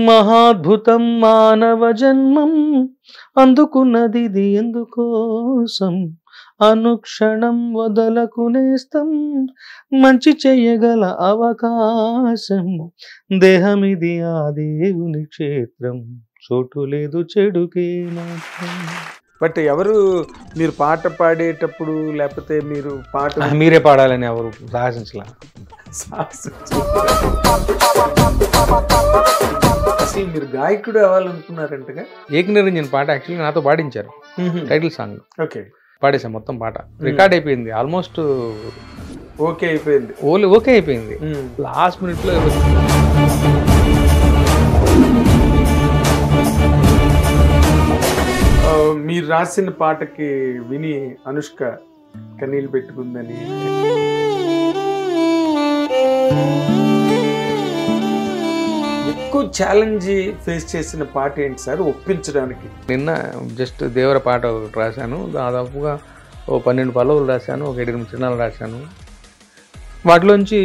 మహాద్భుతం మానవ జన్మం అందుకున్నది ఎందుకోసం అనుక్షణం వదలకు నేస్తం మంచి చెయ్యగల అవకాశం దేహమిది ఆ దేవుని క్షేత్రం చోటు లేదు చెడుకే మాత్రం. బట్ ఎవరు మీరు పాట పాడేటప్పుడు లేకపోతే మీరు పాట మీరే పాడాలని ఎవరు సాహసించలా. అసలు మీరు గాయకుడు అవ్వాలనుకున్నారంటగా? ఏకనిరంజన్ పాట యాక్చువల్లీ నాతో పాడించారు, టైటిల్ సాంగ్. ఓకే, పాడేసాం మొత్తం పాట, రికార్డ్ అయిపోయింది, ఆల్మోస్ట్ ఓకే అయిపోయింది. ఓకే అయిపోయింది. లాస్ట్ మినిట్లో మీరు రాసిన పాటకి విని అనుష్క కన్నీళ్ళు పెట్టుకుందని. ఎక్కువ ఛాలెంజ్ ఫేస్ చేసిన పాట ఏంటి సార్ ఒప్పించడానికి? నిన్న జస్ట్ దేవర పాట ఒకటి రాశాను, దాదాపుగా 12 పల్లవులు రాశాను, ఒక 7 చిన్నాలు రాశాను. వాటిలోంచి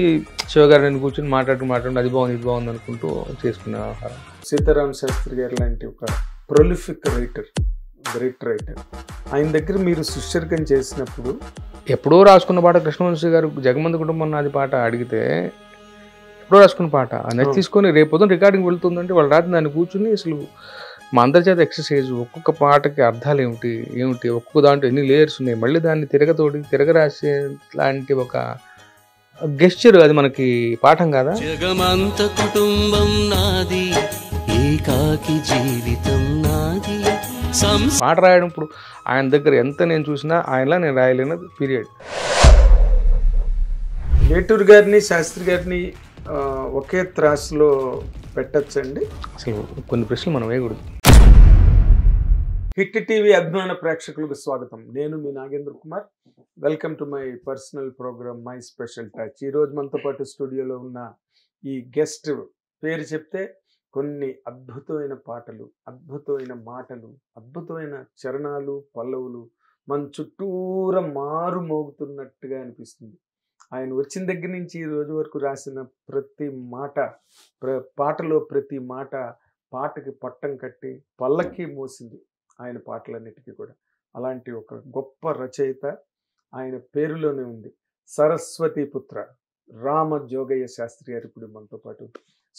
శివగారిని కూర్చొని మాట్లాడుతూ అది బాగుంది ఇది బాగుంది అనుకుంటూ చేసుకునే వ్యవహారం. సీతారామ శాస్త్రి గారు లాంటి ఒక ప్రొలిఫిక్ రైటర్, గ్రేట్ రైటర్, ఆయన దగ్గర మీరు శిష్యర్కం చేసినప్పుడు ఎప్పుడో రాసుకున్న పాట, కృష్ణవంశీ గారు జగమంది కుటుంబం నాది పాట అడిగితే ఎప్పుడో రాసుకున్న పాట అనేది తీసుకొని రేపు పొద్దున రికార్డింగ్ వెళ్తుందంటే వాళ్ళు రాత్రి దాన్ని కూర్చుని అసలు మా అందరి చేత ఎక్సర్సైజ్, ఒక్కొక్క పాటకి అర్థాలు ఏమిటి ఒక్కొక్క దాంట్లో ఎన్ని లేయర్స్ ఉన్నాయి, మళ్ళీ దాన్ని తిరగరాసే లాంటి ఒక గెస్చర్, అది మనకి పాఠం కాదా? జగమంత కుటుంబం నాది, ఏకాకి జీవితం నాది. పాట రాయడం ఇప్పుడు ఆయన దగ్గర ఎంత నేను చూసినా ఆయనలా నేను రాయలేను పీరియడ్. వేటూరు గారిని శాస్త్రి గారిని ఒకే త్రాసులో పెట్టచ్చండి? అసలు కొన్ని ప్రశ్నలు మనం వేయకూడదు. హిట్ టీవీ అభిమాన ప్రేక్షకులకు స్వాగతం. నేను మీ Nagendra Kumar. Welcome to my personal program my special touch. ఈరోజు మనతో పాటు స్టూడియోలో ఉన్న ఈ గెస్ట్ పేరు చెప్తే కొన్ని అద్భుతమైన పాటలు, అద్భుతమైన మాటలు, అద్భుతమైన చరణాలు, పల్లవులు మన చుట్టూరా మారు మోగుతున్నట్టుగా అనిపిస్తుంది. ఆయన వచ్చిన దగ్గర నుంచి ఈ రోజు వరకు రాసిన ప్రతి మాట, పాటలో ప్రతి మాట పాటకి పట్టం కట్టి పల్లకి మోసింది ఆయన పాటలన్నిటికీ కూడా. అలాంటి ఒక గొప్ప రచయిత ఆయన పేరులోనే ఉంది. సరస్వతి పుత్ర రామ జోగయ్య శాస్త్రి గారు ఇప్పుడు మనతో పాటు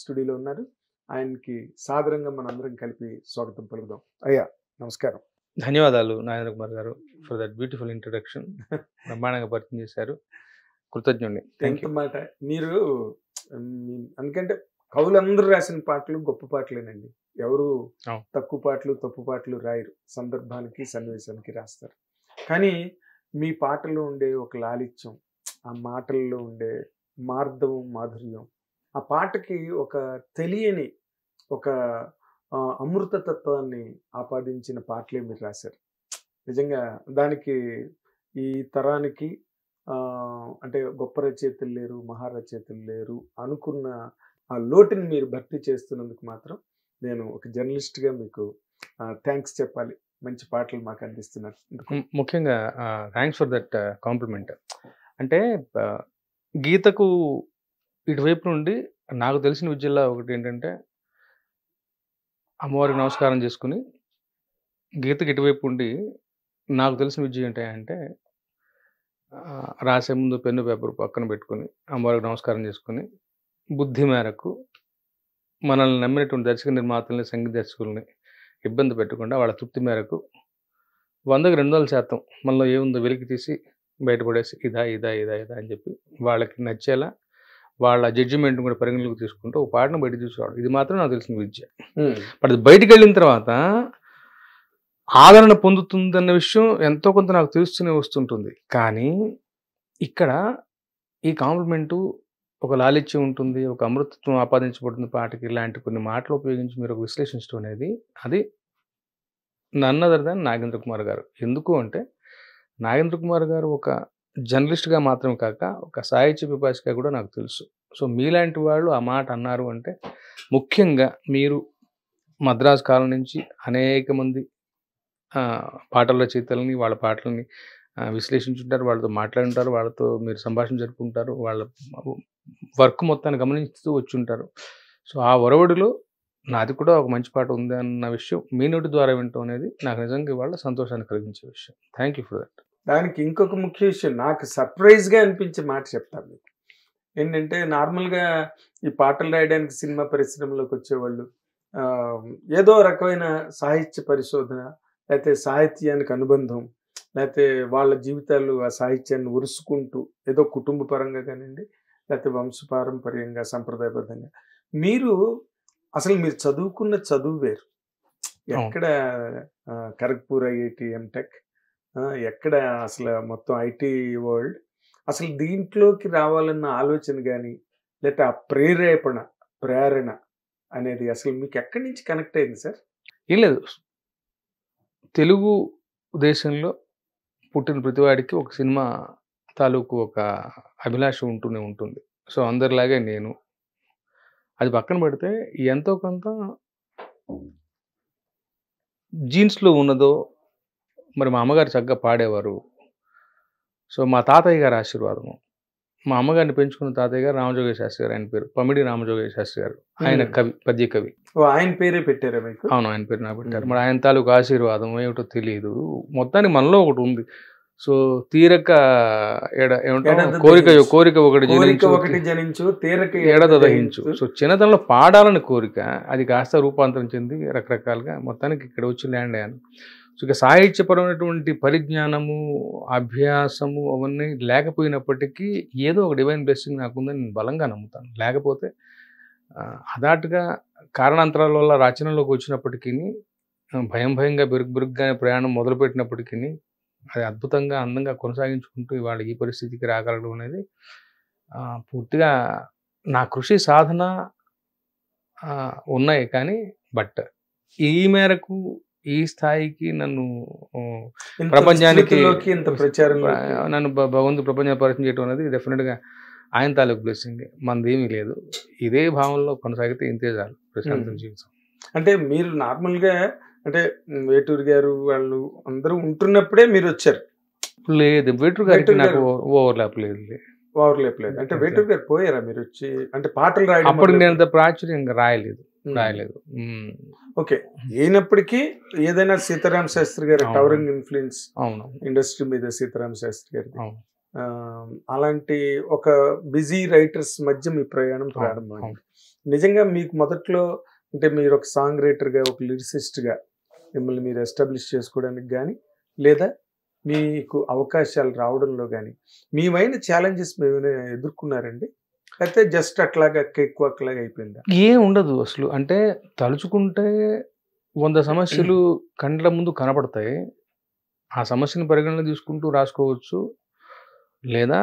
స్టూడియోలో ఉన్నారు. ఆయనకి సాదరంగా మనందరం కలిపి స్వాగతం పలుకుదాం. అయ్యా నమస్కారం. ధన్యవాదాలు నాగేంద్ర కుమార్ గారు ఫర్ దట్ బ్యూటిఫుల్ ఇంట్రొడక్షన్. బ్రహ్మాండంగా పరిచయం చేశారు, కృతజ్ఞుడిని. ఎంత మాట మీరు, ఎందుకంటే కవులందరూ రాసిన పాటలు గొప్ప పాటలేనండి. ఎవరు తక్కువ పాటలు తప్పు పాటలు రాయరు, సందర్భానికి సన్నివేశానికి రాస్తారు. కానీ మీ పాటల్లో ఉండే ఒక లాలిత్యం, ఆ మాటల్లో ఉండే మార్ధవం, మాధుర్యం, ఆ పాటకి ఒక తెలియని ఒక అమృతతత్వాన్ని ఆపాదించిన పాటలే మీరు రాశారు. నిజంగా దానికి ఈ తరానికి అంటే గొప్ప రచయితలు లేరు, మహారచయితలు లేరు అనుకున్న ఆ లోటుని మీరు భర్తీ చేస్తున్నందుకు మాత్రం నేను ఒక జర్నలిస్ట్గా మీకు థ్యాంక్స్ చెప్పాలి. మంచి పాటలు మాకు అందిస్తున్నారు. ముఖ్యంగా థ్యాంక్స్ ఫర్ దట్ కాంప్లిమెంట్. అంటే గీతకు ఇటువైపు నుండి నాకు తెలిసిన విద్యల్లో ఒకటి ఏంటంటే, అమ్మవారికి నమస్కారం చేసుకుని గీతకి ఇటువైపు ఉండి నాకు తెలిసిన విద్య ఏంటంటే, రాసే ముందు పెన్ను పేపర్ పక్కన పెట్టుకుని అమ్మవారికి నమస్కారం చేసుకుని బుద్ధి మేరకు మనల్ని నమ్మినటువంటి దర్శక నిర్మాతల్ని, సంగీత దర్శకుల్ని ఇబ్బంది పెట్టకుండా వాళ్ళ తృప్తి మేరకు 100కి 200% మనలో ఏముందో వెలికి తీసి బయటపడేసి ఇదా ఇదా ఇదా ఇదా అని చెప్పి వాళ్ళకి నచ్చేలా వాళ్ళ జడ్జిమెంట్ కూడా పరిగణలోకి తీసుకుంటూ ఒక పాటను బయట తీసుకురావడం, ఇది మాత్రం నాకు తెలిసిన విద్య. బట్ అది బయటికి వెళ్ళిన తర్వాత ఆదరణ పొందుతుందన్న విషయం ఎంతో కొంత నాకు తెలుస్తూనే వస్తుంటుంది. కానీ ఇక్కడ ఈ కాంప్లిమెంటు ఒక లాలిత్యం ఉంటుంది, ఒక అమృతత్వం ఆపాదించబడుతుంది పాటకి. ఇలాంటి కొన్ని మాటలు ఉపయోగించి మీరు ఒక విశ్లేషించడం అనేది అది none other than Nagendra Kumar garu. ఎందుకు అంటే నాగేంద్ర కుమార్ గారు ఒక జర్నలిస్ట్గా మాత్రం కాక ఒక సాహిత్య పిపాసిగా కూడా నాకు తెలుసు. సో మీలాంటి వాళ్ళు ఆ మాట అన్నారు అంటే, ముఖ్యంగా మీరు మద్రాసు కాలం నుంచి అనేక మంది పాటల రచయితలని, వాళ్ళ పాటలని విశ్లేషించుంటారు, వాళ్ళతో మాట్లాడుంటారు, వాళ్ళతో మీరు సంభాషణ జరుపుకుంటారు, వాళ్ళ వర్క్ మొత్తాన్ని గమనిస్తూ వచ్చి ఉంటారు. సో ఆ ఒరవడిలో నాది కూడా ఒక మంచి పాట ఉంది అన్న విషయం మీ నోటి ద్వారా వినటం అనేది నాకు నిజంగా ఇవాళ సంతోషాన్ని కలిగించే విషయం. Thank you for that. దానికి ఇంకొక ముఖ్య విషయం నాకు సర్ప్రైజ్గా అనిపించే మాట చెప్తాను మీకు. ఏంటంటే నార్మల్గా ఈ పాటలు రాయడానికి సినిమా పరిశ్రమలోకి వచ్చేవాళ్ళు ఏదో రకమైన సాహిత్య పరిశోధన, లేకపోతే సాహిత్యానికి అనుబంధం, లేకపోతే వాళ్ళ జీవితాలు ఆ సాహిత్యాన్ని ఉరుసుకుంటూ ఏదో కుటుంబ పరంగా కానివ్వండి, లేకపోతే వంశపారంపర్యంగా సంప్రదాయబద్ధంగా. మీరు అసలు మీరు చదువుకున్న చదువు వేరు. ఎక్కడ ఖరగ్పూర్ ఐఐటి ఎంటెక్, ఎక్కడ అసలు మొత్తం ఐటీ వరల్డ్. అసలు దీంట్లోకి రావాలన్న ఆలోచన కానీ లేకపోతే ఆ ప్రేరణ అనేది అసలు మీకు ఎక్కడి నుంచి కనెక్ట్ అయింది సార్? ఏం లేదు, తెలుగు దేశంలో పుట్టిన ప్రతివాడికి ఒక సినిమా తాలూకు ఒక అభిలాష ఉంటూనే ఉంటుంది. సో అందరిలాగే నేను అది పక్కన పెడితే ఎంతో కొంత జీన్స్లో ఉన్నదో మరి మా అమ్మగారు చక్కగా పాడేవారు. సో మా తాతయ్య గారి ఆశీర్వాదము, మా అమ్మగారిని పెంచుకున్న తాతయ్య గారు రామజోగయ్య శాస్త్రి గారు, ఆయన పేరు పమిడి రామజోగయ్య శాస్త్రి గారు. ఆయన కవి, పద్య కవి. ఆయన పేరే పెట్టారా మీకు? అవును, ఆయన పేరు నాకు పెట్టారు. మరి ఆయన తాలూకు ఆశీర్వాదం ఏమిటో తెలియదు, మొత్తానికి మనలో ఒకటి ఉంది. సో తీరక కోరిక ఒకటి జనించు తీరక ఎడదహించు. సో చిన్నతనంలో పాడాలని కోరిక, అది కాస్త రూపాంతరం చెంది రకరకాలుగా మొత్తానికి ఇక్కడ వచ్చి ల్యాండ్ అయ్యాను. సో ఇక సాహిత్యపరమైనటువంటి పరిజ్ఞానము, అభ్యాసము అవన్నీ లేకపోయినప్పటికీ ఏదో ఒక డివైన్ బ్లెస్సింగ్ నాకుందని నేను బలంగా నమ్ముతాను. లేకపోతే అదాటుగా కారణాంతరాల వల్ల రచనలోకి వచ్చినప్పటికీ భయంగా బిరుగ్గానే ప్రయాణం మొదలుపెట్టినప్పటికీ అది అద్భుతంగా అందంగా కొనసాగించుకుంటూ ఇవాళ ఈ పరిస్థితికి రాగలడం అనేది పూర్తిగా నా కృషి సాధన ఉన్నాయి. కానీ బట్ ఈ మేరకు ఈ స్థాయికి నన్ను ప్రపంచానికి నన్ను భగవంతుడు ప్రపంచాన్ని పరిచయం చేయడం అనేది డెఫినెట్గా ఆయన తాలూకు బ్లెస్సింగ్. మనది ఏమీ లేదు. ఇదే భావంలో కొనసాగితే ఇంతే చాలు ప్రశాంతం జీవితం. అంటే మీరు నార్మల్గా అంటే వేటూరు గారు వాళ్ళు అందరూ ఉంటున్నప్పుడే మీరు వచ్చారు? లేదు, వేటూరు గారికి నాకు ఓవర్లాప్ లేదు. అంటే వేటూరు గారు పోయారా మీరు వచ్చి? అంటే పాటలు రాయడం అప్పుడు నేను అంత ప్రాచుర్యంగా రాయలేదు. ఓకే, అయినప్పటికీ ఏదైనా సీతారామ శాస్త్రి గారి టవరింగ్ ఇన్ఫ్లుయెన్స్ ఇండస్ట్రీ మీద సీతారామ శాస్త్రి గారి, అలాంటి ఒక బిజీ రైటర్స్ మధ్య మీ ప్రయాణం ప్రారంభమైంది. నిజంగా మీకు మొదట్లో అంటే మీరు ఒక సాంగ్ రైటర్గా, ఒక లిరిసిస్ట్గా మిమ్మల్ని మీరు ఎస్టాబ్లిష్ చేసుకోవడానికి కానీ, లేదా మీకు అవకాశాలు రావడంలో కానీ మీవైన ఛాలెంజెస్ మేమైనా ఎదుర్కొన్నారండి? అయితే జస్ట్ అట్లాగా కేక్ వాక్ లాగా అయిపోయిందా? ఏం ఉండదు అసలు. అంటే తలుచుకుంటే 100 సమస్యలు కండ్ల ముందు కనపడతాయి. ఆ సమస్యను పరిగణన తీసుకుంటూ రాసుకోవచ్చు. లేదా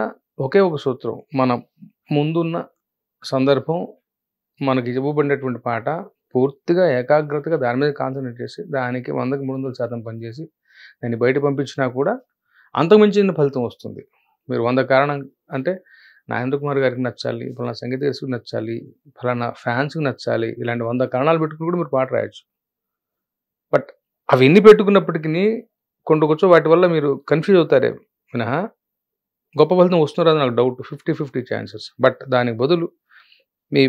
ఒకే ఒక సూత్రం, మన ముందున్న సందర్భం, మనకి ఇవ్వబడినటువంటి పాట పూర్తిగా ఏకాగ్రతగా దాని మీద కాన్సన్ట్రేట్ చేసి దానికి 100కి 300% పనిచేసి దాన్ని బయట పంపించినా కూడా అంతకుమించిన ఫలితం వస్తుంది. మీరు 100 కారణం అంటే నాగేంద్ర కుమార్ గారికి నచ్చాలి, ఫలానా సంగీత దర్శకుడికి నచ్చాలి, ఫలానా ఫ్యాన్స్కి నచ్చాలి, ఇలాంటి 100 కారణాలు పెట్టుకుని కూడా మీరు పాట రాయొచ్చు. బట్ అవి ఎన్ని పెట్టుకున్నప్పటికీ కొంచెం వాటి వల్ల మీరు కన్ఫ్యూజ్ అవుతారే మినహా గొప్ప ఫలితం వస్తున్నారో అది నాకు డౌట్. 50-50 ఛాన్సెస్. బట్ దానికి బదులు మీ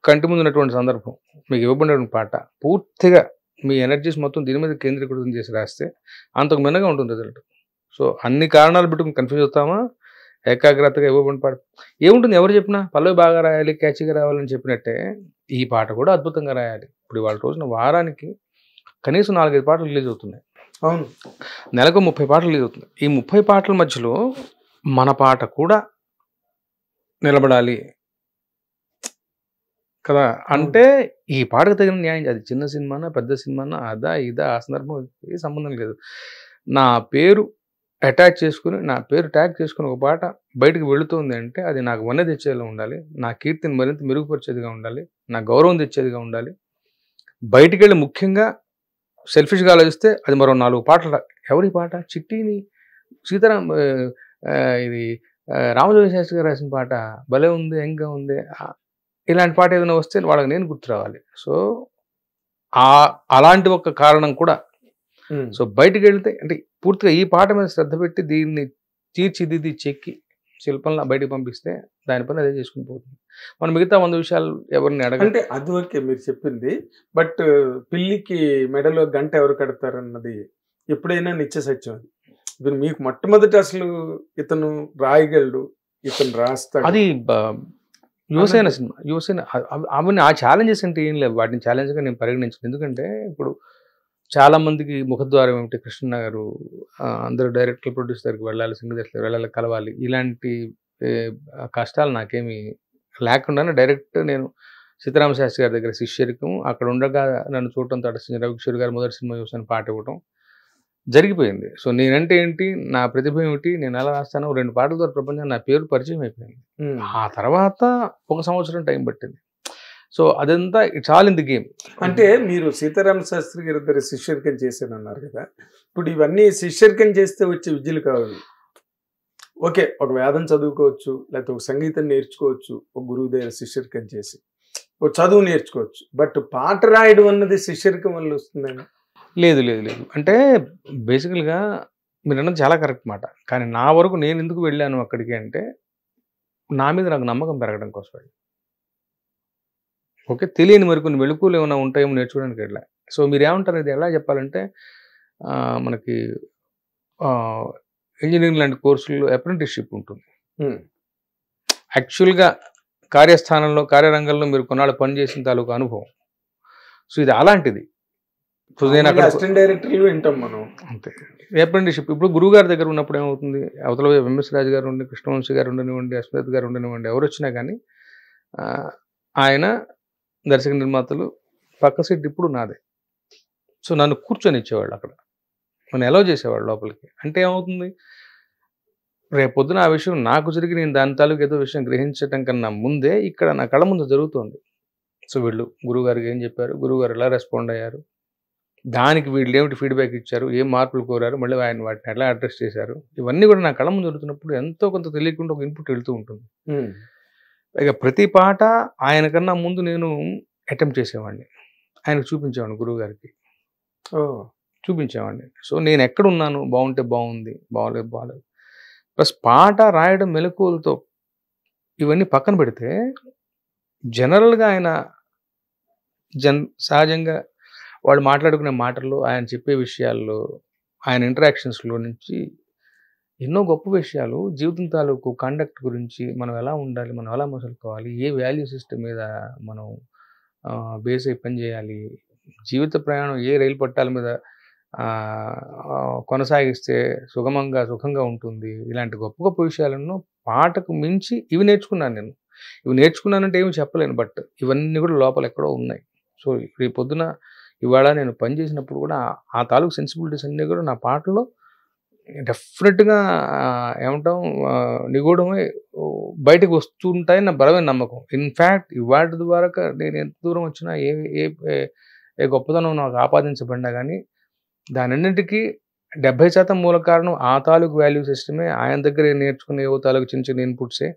కంటి ముందు ఉన్నటువంటి సందర్భం, మీకు ఇవ్వబడినటువంటి పాట పూర్తిగా మీ ఎనర్జీస్ మొత్తం దీని మీద కేంద్రీకృతం చేసి రాస్తే అంతకు మిన్నగా ఉంటుంది రిజల్ట్. సో అన్ని కారణాలు పెట్టుకుని కన్ఫ్యూజ్ అవుతామా? ఏకాగ్రతగా ఇవ్వబడిన పాట ఏముంటుంది, ఎవరు చెప్పినా పల్లవి బాగా రాయాలి, క్యాచీగా రావాలని చెప్పినట్టే ఈ పాట కూడా అద్భుతంగా రాయాలి. ఇప్పుడు ఇవాళ రోజున వారానికి కనీసం 4-5 పాటలు రిలీజ్ అవుతున్నాయి. అవును, నెలకు 30 పాటలు రిలీజ్ అవుతుంది. ఈ 30 పాటల మధ్యలో మన పాట కూడా నిలబడాలి కదా. అంటే ఈ పాటకు తగిన న్యాయం, అది చిన్న సినిమానా పెద్ద సినిమానా అదా ఇదా ఆ సందర్భం ఏ సంబంధం లేదు. నా పేరు అటాచ్ చేసుకుని, నా పేరు ట్యాగ్ చేసుకుని ఒక పాట బయటకు వెళుతుంది అంటే అది నాకు వన్నె తెచ్చేలా ఉండాలి, నా కీర్తిని మరింత మెరుగుపరిచేదిగా ఉండాలి, నా గౌరవం తెచ్చేదిగా ఉండాలి. బయటికి వెళ్ళి ముఖ్యంగా సెల్ఫిష్గా ఆలోచిస్తే అది మరో 4 పాటలు. ఎవరి పాట? చిట్టిని సీతారాం ఇది రామజోగయ్య శాస్త్రి గారు రాసిన పాట భలే ఉంది, యంగ్గా ఉంది, ఇలాంటి పాట ఏదైనా వస్తే వాళ్ళకి నేను గుర్తు రావాలి. సో అలాంటి ఒక కారణం కూడా. సో బయటికి వెళ్తే అంటే పూర్తిగా ఈ పాట మీద శ్రద్ధ పెట్టి దీన్ని తీర్చిదిద్ది చెక్కి శిల్పంలో బయటికి పంపిస్తే దానిపైన అదే చేసుకుని పోతుంది. మనం మిగతా 100 విషయాలు ఎవరిని అడగ అంటే అది ఓకే మీరు చెప్పింది. బట్ పిల్లికి మెడలో గంట ఎవరు కడతారన్నది ఎప్పుడైనా నిత్య సత్యం అది. ఇప్పుడు మీకు మొట్టమొదటి అసలు ఇతను రాయగలడు, ఇతను రాస్తాడు. అది యువసేన సినిమా. యువసేన అవన్నీ ఆ ఛాలెంజెస్ అంటే ఏం లేవు. వాటిని ఛాలెంజ్గా నేను పరిగణించను. ఎందుకంటే ఇప్పుడు చాలా మందికి ముఖద్వారం ఏమిటి, కృష్ణ గారు అందరూ డైరెక్టర్ ప్రొడ్యూసర్కి వెళ్ళాలి, సంగీతకి వెళ్ళాలి, కలవాలి, ఇలాంటి కష్టాలు నాకేమి లేకుండానే డైరెక్ట్ నేను సీతారామ శాస్త్రి గారి దగ్గర శిష్యరికం, అక్కడ ఉండగా నన్ను చూడటం తటస్థించిన రవికిషోర్ గారు మొదటి సినిమా యువసేన పాట ఇవ్వటం జరిగిపోయింది. సో నేనంటే ఏంటి, నా ప్రతిభ ఏమిటి, నేను ఎలా రాస్తాను, 2 పాటల ద్వారా ప్రపంచాన్ని నా పేరు పరిచయం అయిపోయింది. ఆ తర్వాత 1 సంవత్సరం టైం పట్టింది. సో అదంతా it's all in the game. అంటే మీరు సీతారామ శాస్త్రి గారి దగ్గర శిష్యరికం చేశానన్నారు కదా, ఇప్పుడు ఇవన్నీ శిష్యరికం చేస్తే వచ్చే విద్యలు కావాలి. ఓకే, ఒక వేదం చదువుకోవచ్చు, లేకపోతే ఒక సంగీతం నేర్చుకోవచ్చు, ఒక గురువు దగ్గర శిష్యరికం చేసి ఒక చదువు నేర్చుకోవచ్చు. బట్ పాట రాయడం అన్నది శిష్యరికం వల్ల వస్తుందండి? లేదు లేదు లేదు. అంటే బేసికల్గా మీరు అన్నది చాలా కరెక్ట్ మాట. కానీ నా వరకు నేను ఎందుకు వెళ్ళాను అక్కడికి అంటే, నా మీద నాకు నమ్మకం పెరగడం కోసం వెళ్ళి. ఓకే, తెలియని మరికొన్ని మెళుకువలు ఏమైనా ఉంటాయేమో నేర్చుకోవడానికి వెళ్ళా. సో మీరు ఏమంటారు, ఇది ఎలా చెప్పాలంటే, మనకి ఇంజనీరింగ్ లాంటి కోర్సుల్లో అప్రెంటిస్షిప్ ఉంటుంది. యాక్చువల్గా కార్యస్థానంలో, కార్యరంగంలో మీరు కొన్నాళ్ళు పనిచేసిన తాలూకు అనుభవం. సో ఇది అలాంటిది. నేను అక్కడ అసిస్టెంట్ డైరెక్టర్లు వింటాం మనం అంతే. అప్రెంటిస్షిప్ ఇప్పుడు గురువు గారి దగ్గర ఉన్నప్పుడు ఏమవుతుంది, అవతల ఎంఎస్ రాజు గారు ఉండి, కృష్ణవంశీ గారు ఉండనివ్వండి, అశ్వత్ గారు ఉండనివ్వండి, ఎవరు వచ్చినా కానీ ఆయన దర్శక నిర్మాతలు పక్క సీట్ ఇప్పుడు నాదే. సో నన్ను కూర్చొని ఇచ్చేవాళ్ళు అక్కడ, నన్ను అలౌ చేసేవాళ్ళు లోపలికి. అంటే ఏమవుతుంది, రేపొద్దున ఆ విషయం నాకు జరిగి నేను దాని తాలూకు ఏదో విషయం గ్రహించడం కన్నా ముందే ఇక్కడ నా కళ్ళ ముందు జరుగుతుంది. సో వీళ్ళు గురువుగారికి ఏం చెప్పారు, గురువుగారు ఎలా రెస్పాండ్ అయ్యారు, దానికి వీళ్ళు ఏమిటి ఫీడ్బ్యాక్ ఇచ్చారు, ఏం మార్పులు కోరారు, మళ్ళీ ఆయన వాటిని ఎలా అడ్రస్ చేశారు, ఇవన్నీ కూడా నా కళ్ళ ముందు జరుగుతున్నప్పుడు ఎంతో కొంత తెలియకుండా ఒక ఇన్పుట్ వెళ్తూ ఉంటుంది. ఇక ప్రతి పాట ఆయన కన్నా ముందు నేను అటెంప్ట్ చేసేవాడిని, ఆయనకు చూపించేవాడిని, గురువు గారికి చూపించేవాడిని. సో నేను ఎక్కడున్నాను, బాగుంటే బాగుంది, బాగోలేదు బాగలేదు. ప్లస్ పాట రాయడం మెలకువలతో ఇవన్నీ పక్కన పెడితే జనరల్గా ఆయన సహజంగా వాళ్ళు మాట్లాడుకునే మాటల్లో, ఆయన చెప్పే విషయాల్లో, ఆయన ఇంటరాక్షన్స్లో నుంచి ఎన్నో గొప్ప విషయాలు, జీవితం తాలూకు కండక్ట్ గురించి, మనం ఎలా ఉండాలి, మనం ఎలా మసులుకోవాలి, ఏ వాల్యూ సిస్టమ్ మీద మనం బేస్ అయి పని చేయాలి, జీవిత ప్రయాణం ఏ రైలు పట్టాల మీద కొనసాగిస్తే సుఖంగా ఉంటుంది, ఇలాంటి గొప్ప గొప్ప విషయాలను పాటకు మించి ఇవి నేర్చుకున్నాను నేను. ఇవి నేర్చుకున్నానంటే ఏమి చెప్పలేను, బట్ ఇవన్నీ కూడా లోపల ఎక్కడో ఉన్నాయి. సో రేపు పొద్దున ఇవాళ నేను పనిచేసినప్పుడు కూడా ఆ తాలూకు సెన్సిబిలిటీస్ అన్నీ కూడా నా పాటలో డెఫినెట్గా ఏమంటాం నిగూఢమై బయటకు వస్తుంటాయని నా బలమైన నమ్మకం. ఇన్ఫ్యాక్ట్ ఇవాటి ద్వారా నేను ఎంత దూరం వచ్చినా ఏ గొప్పతనం నాకు ఆపాదించబడినా కానీ దానన్నింటికీ 70% మూల కారణం ఆ తాలూకు వాల్యూ సిస్టమే, ఆయన దగ్గర నేర్చుకునే ఏవో తాలూకు చిన్న చిన్న ఇన్పుట్సే,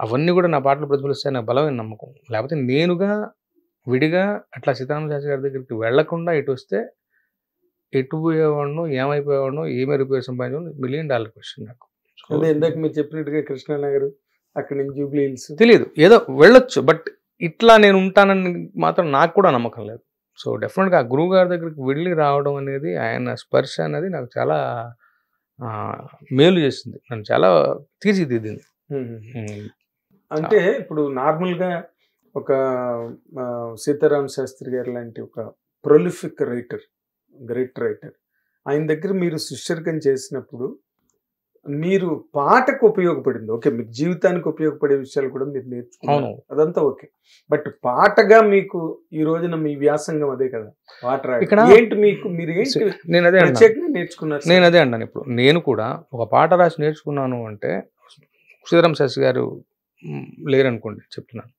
అవన్నీ కూడా నా పాటలు ప్రతిఫలిస్తాయి నా బలమైన నమ్మకం. లేకపోతే నేనుగా విడిగా అట్లా సీతారామ శాస్త్రి గారి దగ్గరికి వెళ్లకుండా ఇటు వస్తే ఎటు పోయేవాడినో, ఏమైపోయేవాడినో, ఏమి రూపాయలు సంపాదించడం $1 మిలియన్ క్వశ్చన్ నాకు. అదే ఇందాక మీరు చెప్పినట్టుగా కృష్ణానగర్, అక్కడి నుంచి జూబ్లీ హిల్స్ తెలియదు, ఏదో వెళ్ళొచ్చు, బట్ ఇట్లా నేను ఉంటానని మాత్రం నాకు కూడా నమ్మకం లేదు. సో డెఫినెట్గా ఆ గురువు గారి దగ్గరికి వెళ్ళి రావడం అనేది, ఆయన స్పర్శ అనేది నాకు చాలా మేలు చేసింది, నన్ను చాలా తీర్చిదిద్దింది. అంటే ఇప్పుడు నార్మల్గా ఒక సీతారామ శాస్త్రి గారు లాంటి ఒక ప్రొలిఫిక్ రైటర్, గ్రేట్ రైటర్, ఆయన దగ్గర మీరు శిష్యరికం చేసినప్పుడు మీరు పాటకు ఉపయోగపడింది ఓకే, మీకు జీవితానికి ఉపయోగపడే విషయాలు కూడా మీరు నేర్చుకున్నారు, అదంతా ఓకే. బట్ పాటగా మీకు ఈ రోజున మీ వ్యాసంగం అదే కదా, పాట రాయడం ఏంటి, మీకు మీరు ఏంటి నేర్చుకున్నారు? నేను అదే అన్నాను. ఇప్పుడు నేను కూడా ఒక పాట రాసి నేర్చుకున్నాను అంటే, సీతారామ శాస్త్రి గారు లేరనుకోండి చెప్తున్నాను,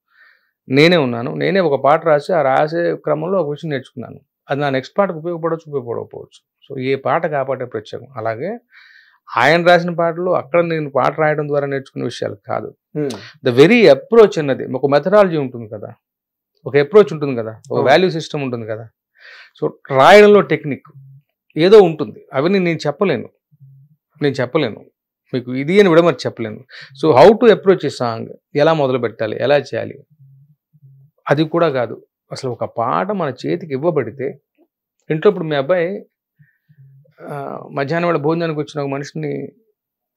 నేనే ఉన్నాను, నేనే ఒక పాట రాసి ఆ రాసే క్రమంలో ఒక విషయం నేర్చుకున్నాను, అది నా నెక్స్ట్ పాటకు ఉపయోగపడకపోవచ్చు. సో ఏ పాటకు ఆ పాటే ప్రత్యేకం. అలాగే ఆయన రాసిన పాటలు అక్కడ నేను పాట రాయడం ద్వారా నేర్చుకునే విషయాలు కాదు, ద వెరీ అప్రోచ్ అన్నది ఒక మెథడాలజీ ఉంటుంది కదా, ఒక అప్రోచ్ ఉంటుంది కదా, ఒక వాల్యూ సిస్టమ్ ఉంటుంది కదా. సో రాయడంలో టెక్నిక్ ఏదో ఉంటుంది, అవన్నీ నేను చెప్పలేను. మీకు ఇది అని కూడా మరి చెప్పలేను. సో హౌ టు అప్రోచ్ ఈ సాంగ్, ఎలా మొదలు పెట్టాలి, ఎలా చేయాలి, అది కూడా కాదు. అసలు ఒక పాట మన చేతికి ఇవ్వబడితే, ఇంట్లో ఇప్పుడు మీ అబ్బాయి మధ్యాహ్నం వేళ భోజనానికి వచ్చిన ఒక మనిషిని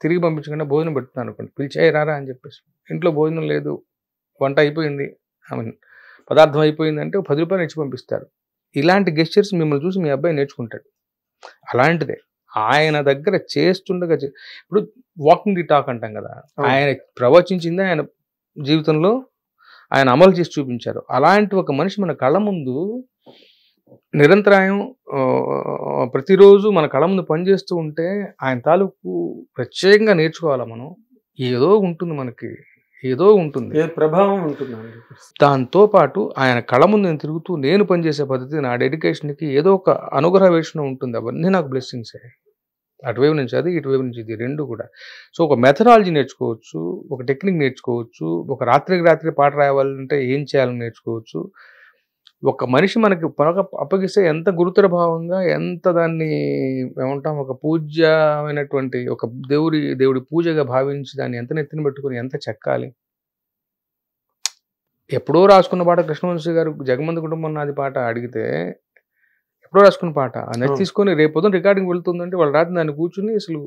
తిరిగి పంపించకుండా భోజనం పెడుతున్నాను అనుకోండి, పిలిచాయి రారా అని చెప్పేసి, ఇంట్లో భోజనం లేదు, వంట అయిపోయింది, పదార్థం అయిపోయింది అంటే 10 రూపాయలు ఇచ్చి పంపిస్తారు. ఇలాంటి గెస్చర్స్ మిమ్మల్ని చూసి మీ అబ్బాయి నేర్చుకుంటాడు. అలాంటిదే ఆయన దగ్గర చేస్తుండగా ఇప్పుడు వాకింగ్ ది టాక్ అంటాం కదా, ఆయన ప్రవచించింది ఆయన జీవితంలో ఆయన అమలు చేసి చూపించారు. అలాంటి ఒక మనిషి మన కళ్ళ ముందు నిరంతరాయం ప్రతిరోజు మన కళ్ళ ముందు పనిచేస్తూ ఉంటే ఆయన తాలూకు ప్రత్యేకంగా నేర్చుకోవాలా మనం. ఏదో ఉంటుంది మనకి, ఏదో ఉంటుంది, ప్రభావం ఉంటుంది. దాంతో పాటు ఆయన కళ్ళ ముందు నేను తిరుగుతూ నేను పనిచేసే పద్ధతి, నా డెడికేషన్కి ఏదో ఒక అనుగ్రహ వేషణ ఉంటుంది. అవన్నీ నాకు బ్లెస్సింగ్సే. అటువైపు నుంచి అది, ఇటువైపు నుంచి ఇది, రెండు కూడా. సో ఒక మెథడాలజీ నేర్చుకోవచ్చు, ఒక టెక్నిక్ నేర్చుకోవచ్చు, ఒక రాత్రికి రాత్రి పాట రాయాలంటే ఏం చేయాలని నేర్చుకోవచ్చు. ఒక మనిషి మనకి అప్పగిస్తే ఎంత గురుతర భావంగా, ఎంత దాన్ని ఏమంటాం, ఒక పూజ్యమైనటువంటి ఒక దేవుడి పూజగా భావించి దాన్ని ఎంత నెత్తిన పెట్టుకుని ఎంత చెక్కాలి. ఎప్పుడో రాసుకున్న పాట కృష్ణవంశీ గారు జగమంది కుటుంబం నాది పాట అడిగితే ఎప్పుడో రాసుకున్న పాట అది తీసుకొని రేపు పొద్దున రికార్డింగ్ వెళ్తుందంటే వాళ్ళు రాత్రి దాన్ని కూర్చుని అసలు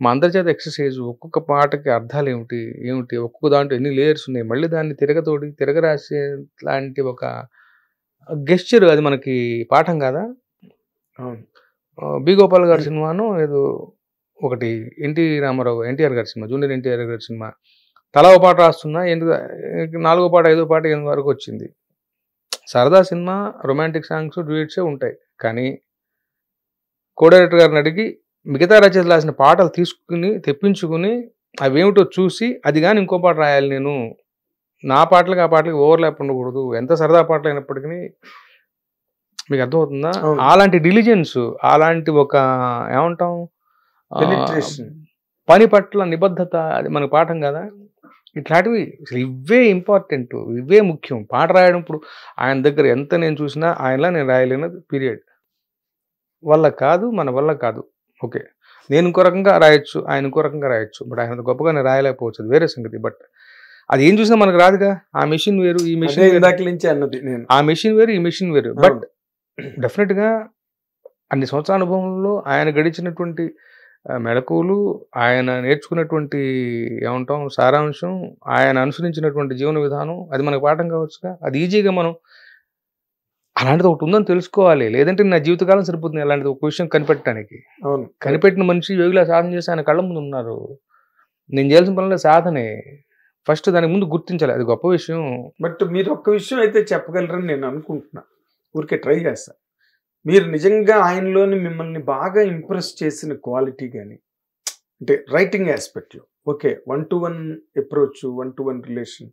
మా అందరి చేత ఎక్సర్సైజ్, ఒక్కొక్క పాటకి అర్థాలు ఏమిటి, ఒక్కొక్క దాంట్లో ఎన్ని లేయర్స్ ఉన్నాయి, మళ్ళీ దాన్ని తిరగరాసే లాంటి ఒక గెస్చర్, అది మనకి పాఠం కాదా? బి గోపాల్ గారి సినిమాను ఏదో ఒకటి, ఎన్టీఆర్ గారి సినిమా, జూనియర్ ఎన్టీఆర్ గారి సినిమా, తలా పాట రాస్తున్నా, 4వ పాట 5వ పాట 8 వరకు వచ్చింది. సరదా సినిమా, రొమాంటిక్ సాంగ్స్, డ్యూయట్సే ఉంటాయి. కానీ కో-డైరెక్టర్ గారిని అడిగి మిగతా రచయితలు రాసిన పాటలు తెప్పించుకుని అవేమిటో చూసి, అది కానీ ఇంకో పాట రాయాలి నేను, నా పాటలకి ఆ పాటలకి ఓవర్లాప్ ఉండకూడదు, ఎంత సరదా పాటలు అయినప్పటికీ. మీకు అర్థమవుతుందా? అలాంటి డిలిజెన్స్, అలాంటి ఒక ఏమంటాం పని పట్ల నిబద్ధత, అది మనకు పాఠం కదా. ఇట్లాంటివి అసలు ఇవే ఇంపార్టెంట్, ఇవే ముఖ్యం. పాట రాయడం ఇప్పుడు ఆయన దగ్గర ఎంత నేను చూసినా ఆయనలా నేను రాయలేనది పీరియడ్. మన వల్ల కాదు. ఓకే, నేను ఇంకో రకంగా రాయొచ్చు, ఆయన ఇంకో రకంగా రాయొచ్చు, బట్ ఆయన గొప్పగా నేను రాయలేకపోవచ్చు, అది వేరే సంగతి. బట్ అది ఏం చూసినా మనకు రాదుగా. ఆ మెషిన్ వేరు, ఈ మెషిన్ ఆ మెషిన్ వేరు, ఈ మెషిన్ వేరు. బట్ డెఫినెట్గా అన్ని సంవత్సరాల అనుభవంలో ఆయన గడిచినటువంటి మెళకువలు, ఆయన నేర్చుకున్నటువంటి ఏమంటాం సారాంశం, ఆయన అనుసరించినటువంటి జీవన విధానం, అది మనకు పాఠం కావచ్చుగా. అది ఈజీగా మనం అలాంటిది ఒకటి ఉందని తెలుసుకోవాలి. లేదంటే నా జీవితకాలం సరిపోతుంది అలాంటిది ఒక విషయం కనిపెట్టడానికి. కనిపెట్టిన మనిషి యోగిలా సాధన చేసి ఆయన కళ్ళ ముందు ఉన్నారు. నేను చేయాల్సిన పనుల సాధనే. ఫస్ట్ దానికి ముందు గుర్తించాలి, అది గొప్ప విషయం. బట్ మీరు ఒక్క విషయం అయితే చెప్పగలరని నేను అనుకుంటున్నా, ఊరికే ట్రై చేస్తా. మీరు నిజంగా ఆయనలోని మిమ్మల్ని బాగా ఇంప్రెస్ చేసిన క్వాలిటీ కానీ, అంటే రైటింగ్ ఆస్పెక్ట్లో, okay, 1-to-1 approach, 1-to-1 relation,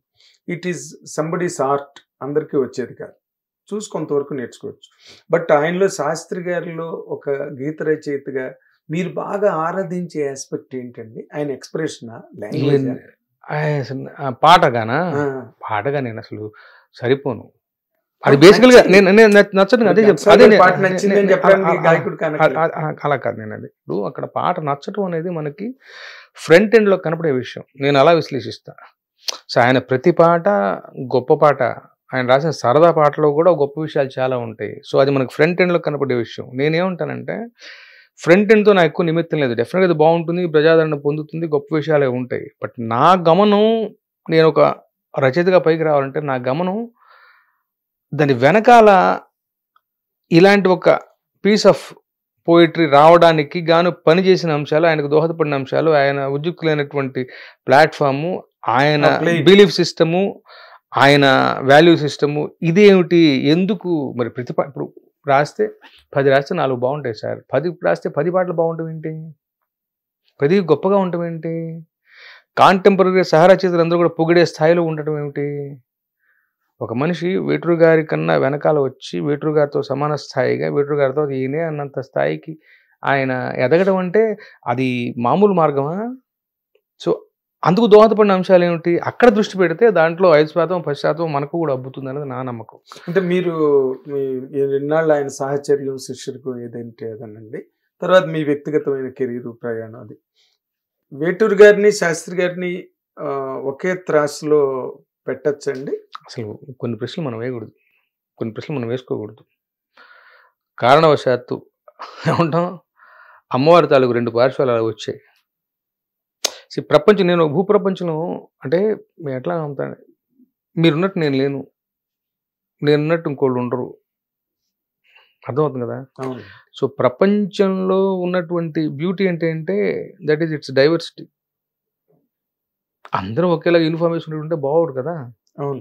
it is somebody's art, అందరికీ వచ్చేది కాదు, చూసి కొంతవరకు నేర్చుకోవచ్చు. బట్ ఆయనలో శాస్త్రి గారిలో ఒక గీత రచయితగా మీరు బాగా ఆరాధించే ఆస్పెక్ట్ ఏంటండి? ఆయన ఎక్స్ప్రెషన్, లాంగ్వేజ్, పాటగా నేను అసలు సరిపోను. అది బేసికల్ గా నేను నచ్చదు, అదే అలా కాదు. నేను అది ఇప్పుడు అక్కడ పాట నచ్చటం అనేది మనకి ఫ్రంట్ ఎండ్ లో కనపడే విషయం. నేను అలా విశ్లేషిస్తా. సో ఆయన ప్రతి పాట గొప్ప పాట, ఆయన రాసిన సరదా పాటలో కూడా గొప్ప విషయాలు చాలా ఉంటాయి. సో అది మనకి ఫ్రంట్ ఎండ్ లో కనపడే విషయం. నేనేమంటానంటే ఫ్రంట్ ఎండ్తో నాకు ఎక్కువ నిమిత్తం లేదు. డెఫినెట్గా అది బాగుంటుంది, ప్రజాదరణ పొందుతుంది, గొప్ప విషయాలే ఉంటాయి. బట్ నా గమనం, నేను ఒక రచయితగా పైకి రావాలంటే నా గమనం దాని వెనకాల ఇలాంటి ఒక పీస్ ఆఫ్ పోయిటరీ రావడానికి గాను పనిచేసిన అంశాలు, ఆయనకు దోహదపడిన అంశాలు, ఆయన ఉద్యుక్తులైనటువంటి ప్లాట్ఫాము, ఆయన బిలీఫ్ సిస్టము, ఆయన వాల్యూ సిస్టము, ఇదేమిటి, ఎందుకు మరి ఇప్పుడు రాస్తే 10 రాస్తే 4 బాగుంటాయి సార్, 10 రాస్తే 10 పాటలు బాగుంటాం ఏంటి, 10 గొప్పగా ఉండటం ఏంటి, కాంటెంపరీ సహరచయితలు అందరూ కూడా పొగిడే స్థాయిలో ఉండటం ఏమిటి? ఒక మనిషి వేటూరు గారి కన్నా వెనకాల వచ్చి వేటూరు గారితో సమాన స్థాయిగా, వేటూరు గారితో ఈయనే అన్నంత స్థాయికి ఆయన ఎదగడం అంటే అది మామూలు మార్గమా? సో అందుకు దోహదపడిన అంశాలు ఏమిటి, అక్కడ దృష్టి పెడితే దాంట్లో 5%, 10% మనకు కూడా అబ్బుతుంది అనేది నా నమ్మకం. అంటే మీరు ఎన్నాళ్ళు ఆయన సాహచర్యం, శిష్యుడికి ఏదంటే అదనండి, తర్వాత మీ వ్యక్తిగతమైన కెరీర్ ప్రయాణం, అది వేటూరు గారిని శాస్త్రి గారిని ఒకే త్రాసులో పెట్టచ్చండి? అసలు కొన్ని ప్రశ్నలు మనం వేయకూడదు, కొన్ని ప్రశ్నలు మనం వేసుకోకూడదు. కారణవశాత్తు ఏమంటాం, అమ్మవారి తాలూకు 2 పార్శ్వాలు అలా వచ్చాయి. ప్రపంచం, నేను భూప్రపంచంలో అంటే మేము ఎట్లా ఉంటాను, మీరున్నట్టు నేను లేను, నేనున్నట్టు ఇంకోళ్ళు ఉండరు, అర్థమవుతుంది కదా. అవును. సో ప్రపంచంలో ఉన్నటువంటి బ్యూటీ ఏంటంటే దట్ ఈస్ ఇట్స్ డైవర్సిటీ. అందరూ ఒకేలా యూనిఫామ్ వేసుకుంటుంటే బాగోడు కదా. అవును,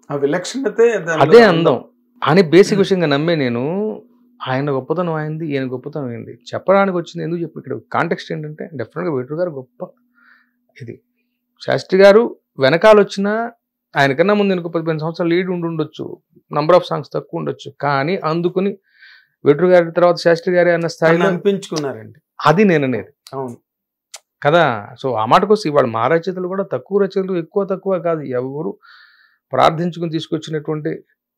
ఆ విలక్షణతే అదే అందం అని బేసిక్ విషయంగా నమ్మే నేను, ఆయన గొప్పతనం అయింది, ఈయన గొప్పతనం అయింది చెప్పడానికి వచ్చింది. ఎందుకు చెప్పు, ఇక్కడ కాంటెక్స్ట్ ఏంటంటే డెఫినెట్గా వేటూరు గారు గొప్ప, ఇది శాస్త్రి గారు వెనకాల వచ్చినా ఆయనకన్నా ముందు ఇంకో 10 సంవత్సరాలు లీడ్ ఉండొచ్చు, నంబర్ ఆఫ్ సాంగ్స్ తక్కువ ఉండొచ్చు, కానీ అందుకుని వేటూరు గారి తర్వాత శాస్త్రి గారి అన్న స్థాయిలో అనిపించుకున్నారండి. అది నేను అనేది. అవును కదా. సో ఆ మాటకోసం ఇవాళ మా రచయితలు కూడా తక్కువ రచయితలు, ఎక్కువ తక్కువ కాదు, ఎవరు ప్రార్థించుకుని తీసుకొచ్చినటువంటి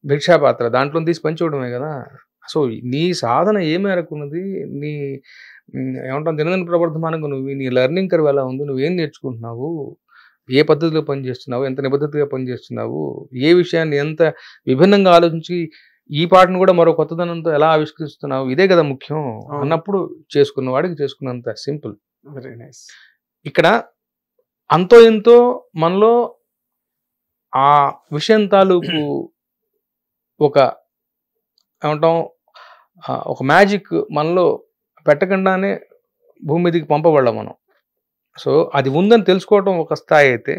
భిక్షాపాత్ర దాంట్లో తీసి పంచివ్వడమే కదా. సో నీ సాధన ఏ మేరకు ఉన్నది, నీ ఏమంటాం దినదిన ప్రవర్ధమానంగా నువ్వు, నీ లెర్నింగ్ కర్వ్ ఎలా ఉంది, నువ్వేం నేర్చుకుంటున్నావు, ఏ పద్ధతిలో పనిచేస్తున్నావు, ఎంత నిబద్ధతగా పనిచేస్తున్నావు, ఏ విషయాన్ని ఎంత విభిన్నంగా ఆలోచించి ఈ పాటను కూడా మరో కొత్తదనంతో ఎలా ఆవిష్కరిస్తున్నావు, ఇదే కదా ముఖ్యం అన్నప్పుడు చేసుకున్న వాడికి చేసుకున్నంత సింపుల్. Very nice. ఇక్కడ అంతో ఎంతో మనలో ఆ విషయం తాలూకు ఒక ఏమంటాం ఒక మ్యాజిక్ మనలో పెట్టకుండానే భూమి మీదకి పంపబడ్డాం మనం. సో అది ఉందని తెలుసుకోవటం ఒక స్థాయి అయితే,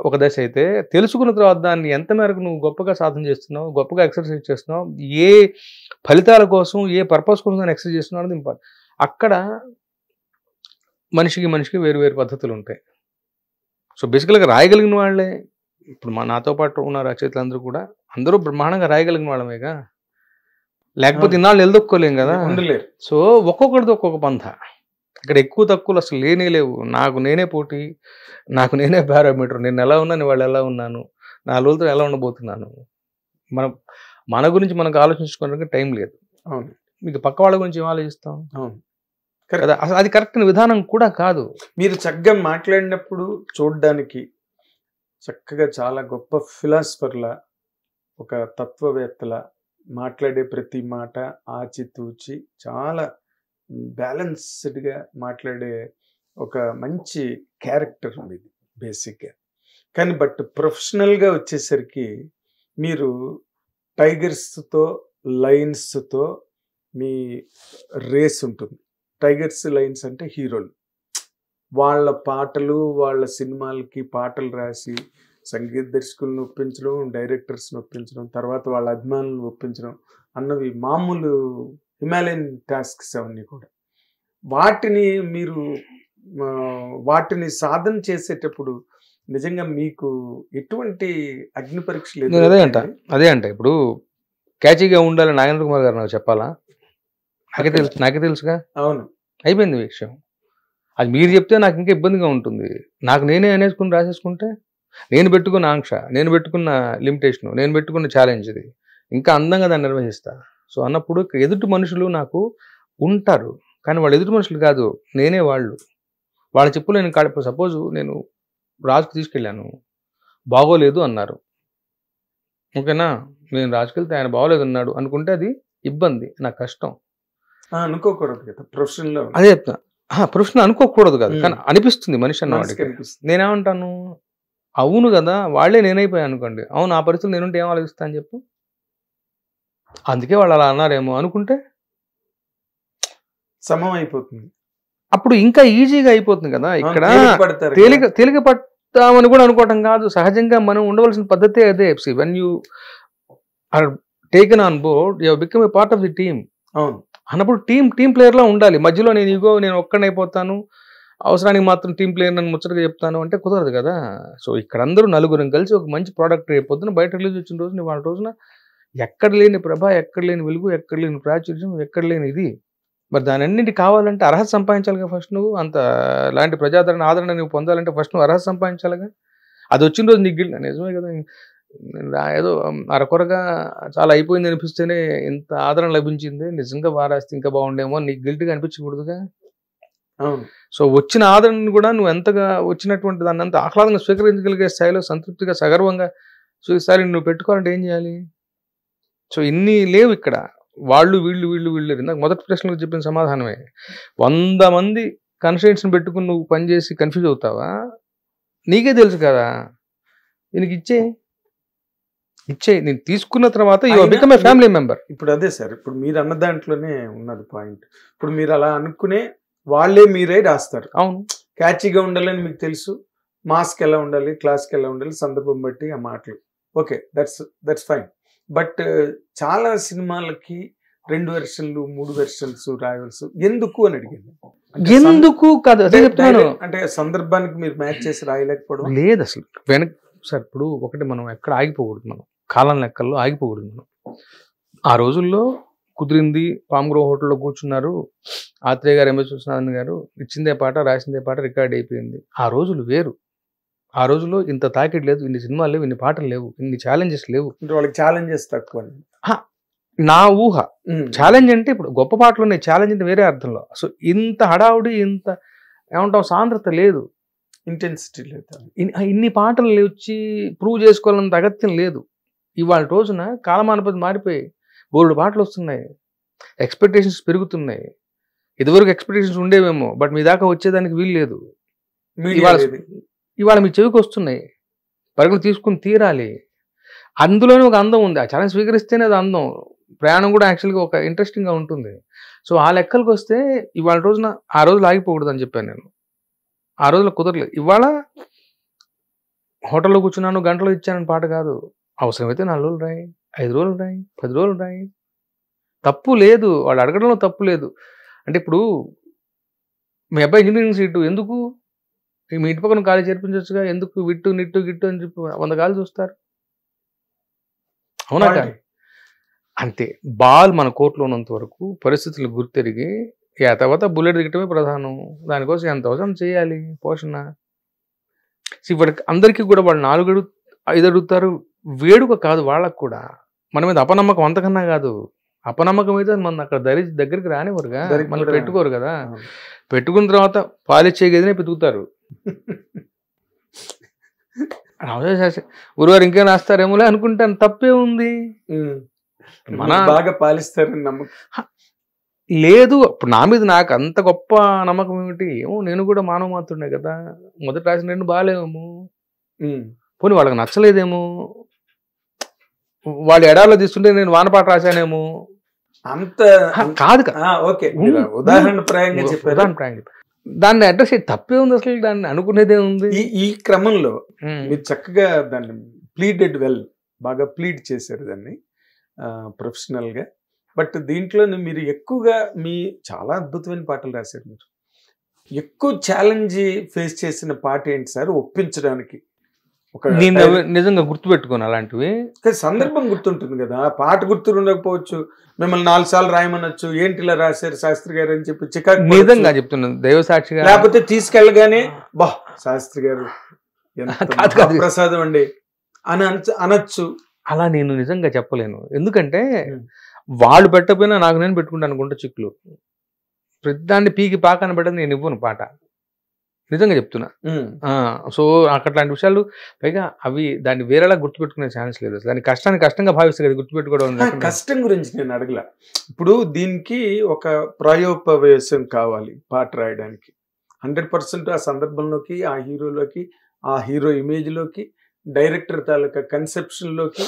ఒక దశ అయితే, తెలుసుకున్న తర్వాత దాన్ని ఎంత మేరకు నువ్వు గొప్పగా సాధన చేస్తున్నావు, గొప్పగా ఎక్సర్సైజ్ చేస్తున్నావు, ఏ ఫలితాల కోసం, ఏ పర్పస్ కోసం దాన్ని ఎక్సర్సైజ్ చేస్తున్నావు అనేది ఇంపార్టెంట్. అక్కడ మనిషికి వేరు వేరు పద్ధతులు ఉంటాయి. సో బేసికల్గా రాయగలిగిన వాళ్ళే, ఇప్పుడు నాతో పాటు ఉన్న రచయితలందరూ కూడా అందరూ బ్రహ్మాండంగా రాయగలిగిన వాళ్ళమేగా, లేకపోతే ఇన్నాళ్ళు నిలదొక్కోలేం కదా. సో ఒక్కొక్కరిది ఒక్కొక్క పంథ. ఇక్కడ ఎక్కువ తక్కువలు అసలు లేనే లేవు. నాకు నేనే పోటీ, నాకు నేనే పారామీటర్. నేను ఎలా ఉన్నాను, వాళ్ళు ఎలా ఉన్నాను, 4 రోజులతో ఎలా ఉండబోతున్నాను. మన గురించి మనకు ఆలోచించుకోవడానికి టైం లేదు. అవును, మీకు పక్క వాళ్ళ గురించి ఏం ఆలోచిస్తాం. అవును కదా, అసలు అది కరెక్ట్ విధానం కూడా కాదు. మీరు చక్కగా మాట్లాడినప్పుడు చూడడానికి చక్కగా చాలా గొప్ప ఫిలాసఫర్లా, ఒక తత్వవేత్తలా మాట్లాడే ప్రతి మాట ఆచితూచి చాలా బ్యాలెన్స్డ్గా మాట్లాడే ఒక మంచి క్యారెక్టర్ ఉంది బేసిక్గా. కానీ బట్ ప్రొఫెషనల్గా వచ్చేసరికి మీరు టైగర్స్తో లయన్స్తో మీ రేస్ ఉంటుంది. టైగర్స్ లయన్స్ అంటే హీరోలు, వాళ్ళ పాటలు, వాళ్ళ సినిమాలకి పాటలు రాసి సంగీత దర్శకులను ఒప్పించడం, డైరెక్టర్స్ని ఒప్పించడం, తర్వాత వాళ్ళ అభిమానులను ఒప్పించడం అన్నవి మామూలు హిమాలయన్ టాస్క్స్ అవన్నీ కూడా. వాటిని సాధన చేసేటప్పుడు నిజంగా మీకు ఎటువంటి అగ్ని పరీక్షలు? అదే అంట ఇప్పుడు క్యాచీగా ఉండాలి నాగేంద్ర కుమార్ గారు నాకు చెప్పాలా? నాకే తెలుసుగా. అవును, అయిపోయింది విషయం. అది మీరు చెప్తే నాకు ఇంకా ఇబ్బందిగా ఉంటుంది. నాకు నేనే అనేసుకుని రాసేసుకుంటే, నేను పెట్టుకున్న ఆంక్ష, నేను పెట్టుకున్న లిమిటేషను, నేను పెట్టుకున్న ఛాలెంజ్, ఇది ఇంకా అందంగా దాన్ని నిర్వహిస్తా. సో అన్నప్పుడు ఎదుటి మనుషులు నాకు ఉంటారు, కానీ వాళ్ళు ఎదుటి మనుషులు కాదు, నేనే వాళ్ళు. వాళ్ళ చెప్పులు నేను కాడ, సపోజ్ నేను రాజుకు తీసుకెళ్ళాను, బాగోలేదు అన్నారు, ఓకేనా, నేను రాజుకెళ్తే ఆయన బాగోలేదు అన్నాడు అనుకుంటే అది ఇబ్బంది, నాకు కష్టం. అనుకోకూడదు కదా ప్రొఫెషన్లో. అదే చెప్తా, ప్రొఫెషన్ అనుకోకూడదు కదా, కానీ అనిపిస్తుంది మనిషి అన్నవాడికి. నేనేమంటాను, అవును కదా, వాళ్ళే నేనైపోయాను అనుకోండి, అవును ఆ పరిస్థితులు నేనుంటే ఏం ఆలోచిస్తా అని చెప్పు, అందుకే వాళ్ళు అలా అన్నారేమో అనుకుంటే సమం అయిపోతుంది, అప్పుడు ఇంకా ఈజీగా అయిపోతుంది కదా. ఇక్కడ తేలిక పడతామని కూడా అనుకోవటం కాదు, సహజంగా మనం ఉండవలసిన పద్ధతే అదే. When you are taken on board, you have become a part of the team. అవును, అన్నప్పుడు టీం ప్లేయర్లా ఉండాలి. మధ్యలో నేను ఒక్కడైపోతాను, అవసరానికి మాత్రం టీం ప్లేయర్ నన్ను ముచ్చటగా చెప్తాను అంటే కుదరదు కదా. సో ఇక్కడ అందరూ నలుగురం కలిసి ఒక మంచి ప్రోడక్ట్ రేపొద్దున బయట రిలీజ్ వచ్చిన రోజున వాళ్ళ రోజున ఎక్కడ లేని ప్రభ, ఎక్కడ లేని వెలుగు, ఎక్కడ లేని ప్రాచుర్యం, ఎక్కడ లేని ఇది. మరి దాని అన్నింటి కావాలంటే అర్హత సంపాదించాలిగా ఫస్ట్. నువ్వు అంత లాంటి ఆదరణ నువ్వు పొందాలంటే ఫస్ట్ నువ్వు అర్హత సంపాదించాలిగా. అది వచ్చిన రోజు నీకు గిల్ట్, నిజమే కదా, ఏదో అరకొరగా చాలా అయిపోయింది అనిపిస్తేనే ఇంత ఆదరణ లభించింది, నిజంగా వారాస్తే ఇంకా బాగుండేమో నీకు గిల్ట్గా అనిపించకూడదుగా. అవును. సో వచ్చిన ఆదరణను కూడా నువ్వు ఎంతగా వచ్చినటువంటి దాన్ని అంత ఆహ్లాదంగా స్వీకరించగలిగే స్థాయిలో సంతృప్తిగా సగర్వంగా ఈసారి నువ్వు పెట్టుకోవాలంటే ఏం చేయాలి? సో ఇన్ని లేవు ఇక్కడ. వాళ్ళు వీళ్ళు నాకు మొదటి ప్రశ్నకు చెప్పిన సమాధానమే. 100 మంది కన్స్ట్రెంట్స్ని పెట్టుకుని నువ్వు పనిచేసి కన్ఫ్యూజ్ అవుతావా? నీకే తెలుసు కదా. దీనికి ఇచ్చే నేను తీసుకున్న తర్వాత you become a family member. ఇప్పుడు అదే సార్, ఇప్పుడు మీరు అన్న దాంట్లోనే ఉన్నది పాయింట్. ఇప్పుడు మీరు అలా అనుకునే వాళ్ళే మీరే రాస్తారు. అవును, క్యాచీగా ఉండాలని మీకు తెలుసు, మాస్క్ ఎలా ఉండాలి, క్లాస్కి ఎలా ఉండాలి, సందర్భం బట్టి ఆ మాటలు. Okay, that's fine. బట్ చాలా సినిమాలకి 2 వెర్షన్లు 3 వెర్షన్స్ రాయవలసి ఎందుకు అని అడిగింది. ఎందుకు కాదు అదే చెప్తాను. అంటే సందర్భానికి మీరు మ్యాచ్ చేసి రాయలేకపోవడం లేదు అసలు. సార్ ఇప్పుడు ఒకటి మనం ఎక్కడ ఆగిపోకూడదు, మనం కాలం లెక్కల్లో ఆగిపోకూడదు. మనం ఆ రోజుల్లో కుదిరింది, పామ్గ్రో హోటల్లో కూర్చున్నారు, ఆత్రేయ గారు, ఎంఎస్ విశ్వనాథన్ గారు ఇచ్చిందే పాట, రాసిందే పాట, రికార్డ్ అయిపోయింది. ఆ రోజులు వేరు. ఆ రోజుల్లో ఇంత తాకిడి లేదు, ఇన్ని సినిమాలు లేవు, ఇన్ని పాటలు లేవు, ఇన్ని ఛాలెంజెస్ లేవు. వాళ్ళకి ఛాలెంజెస్ తక్కువ. నా ఊహ. ఛాలెంజ్ అంటే ఇప్పుడు గొప్ప పాటలు ఉన్నాయి, ఛాలెంజ్ అంటే వేరే అర్థంలో. సో ఇంత హడావుడి, ఇంత ఏమంటాం సాంద్రత లేదు, ఇంటెన్సిటీ లేదు, ఇన్ని పాటలు వచ్చి ప్రూవ్ చేసుకోవాలంత అగత్యం లేదు. ఇవాళ రోజున కాలమానపతి మారిపోయి బోల్డ్ పాటలు వస్తున్నాయి, ఎక్స్పెక్టేషన్స్ పెరుగుతున్నాయి. ఇదివరకు ఎక్స్పెక్టేషన్స్ ఉండేవేమో, బట్ మీ దాకా వచ్చేదానికి వీలు లేదు. ఇవాళ మీ చెవికి వస్తున్నాయి, పరుగులు తీసుకుని తీరాలి. అందులోనే ఒక అందం ఉంది. ఆ ఛాలెంజ్ స్వీకరిస్తేనే అది అందం. ప్రయాణం కూడా యాక్చువల్గా ఒక ఇంట్రెస్టింగ్గా ఉంటుంది. సో ఆ లెక్కలకు వస్తే ఇవాళ రోజున ఆ రోజులు ఆగిపోకూడదు అని చెప్పాను నేను. ఆ రోజులో కుదరలేదు. ఇవాళ హోటల్లో కూర్చున్నాను, గంటలో ఇచ్చానని పాట కాదు. అవసరమైతే 4 రోజులు రాయి, 5 రోజులు రాయి, 10 రోజులు రాయి, తప్పు లేదు. వాళ్ళు అడగడంలో తప్పు లేదు. అంటే ఇప్పుడు మీ అబ్బాయి ఇంజనీరింగ్ సీటు ఎందుకు, మీ ఇంటి పక్కన కాలేజ్ చేర్పించవచ్చుగా, ఎందుకు విట్టు నిట్టు గిట్టు అని చెప్పి 100 కాలు చూస్తారు. అవునా కాదు? అంతే. బాల్ మన కోర్టులో ఉన్నంత వరకు పరిస్థితులు గుర్తెరిగి ఆ తర్వాత బుల్లెట్ దిగటమే ప్రధానం. దానికోసం ఎంత అవసరం చేయాలి పోషణ. ఇప్పటికి అందరికీ కూడా వాళ్ళు 4 5 అడుగుతారు. వేడుక కాదు వాళ్ళకు కూడా. మన మీద అపనమ్మకం అంతకన్నా కాదు. అపనమ్మకం అయితే మన అక్కడ దగ్గరికి రానివ్వరుగా, మనం పెట్టుకోరు కదా. పెట్టుకున్న తర్వాత పాలిచ్చే గదినే పెతుకుతారు. గురువారు ఇంకేం రాస్తారేమోలే అనుకుంటాను, తప్పే ఉంది. మన బాగా పాలిస్తారని నమ్మకం లేదు. ఇప్పుడు నా మీద నాకు అంత గొప్ప నమ్మకం ఏమిటి? ఏమో నేను కూడా మానవ మాత్రుడే కదా. మొదటి రాసిన 2 బాగాలేమో, పోనీ వాళ్ళకి నచ్చలేదేమో, వాళ్ళు ఎడాలో తీసుకుంటే నేను వానపాట రాశానేమో, అంత కాదు. ఉదాహరణ ప్రాయంగా చెప్పారు. దాన్ని అడ్రస్ తప్పే ఉంది అసలు, దాన్ని అనుకునేదే ఉంది. ఈ క్రమంలో మీరు చక్కగా దాన్ని ప్లీడెడ్ వెల్, బాగా ప్లీడ్ చేశారు దాన్ని ప్రొఫెషనల్గా. బట్ దీంట్లో మీరు ఎక్కువగా చాలా అద్భుతమైన పాటలు రాశారు. మీరు ఎక్కువ ఛాలెంజ్ ఫేస్ చేసిన పాట ఏంటి సార్ ఒప్పించడానికి? నిజంగా గుర్తుపెట్టుకోను అలాంటివి. సందర్భం గుర్తుంటుంది కదా, పాట గుర్తు ఉండకపోవచ్చు, మిమ్మల్ని 4 సార్లు రాయమనొచ్చు, ఏంటి ఇలా రాశారు శాస్త్రి గారు అని చెప్పి చికాకు. నిజంగా చెప్తున్నాను, దైవసాక్షిగా. లేకపోతే తీసుకెళ్ళగానే బా శాస్త్రి గారు ప్రసాదం అండి అని అనొచ్చు. అలా నేను నిజంగా చెప్పలేను. ఎందుకంటే వాళ్ళు పెట్టకపోయినా నాకు నేను పెట్టుకుంటాను అనుకుంటా చిక్కులు. ప్రతిదాన్ని పీకి పాకాన పెట్టదు నేను ఇవ్వను పాట, నిజంగా చెప్తున్నా. సో నాకు అట్లాంటి విషయాలు, పైగా అవి దాన్ని వేరేలా గుర్తుపెట్టుకునే ఛాన్స్ లేదు. దాని కష్టంగా భావిస్తే కదా గుర్తుపెట్టుకోవడం. కష్టం గురించి నేను అడగల. ఇప్పుడు దీనికి ఒక ప్రాయోపవేశం కావాలి పాట రాయడానికి. 100% ఆ సందర్భంలోకి, ఆ హీరోలోకి, ఆ హీరో ఇమేజ్లోకి, డైరెక్టర్ తాలూకా కన్సెప్షన్లోకి,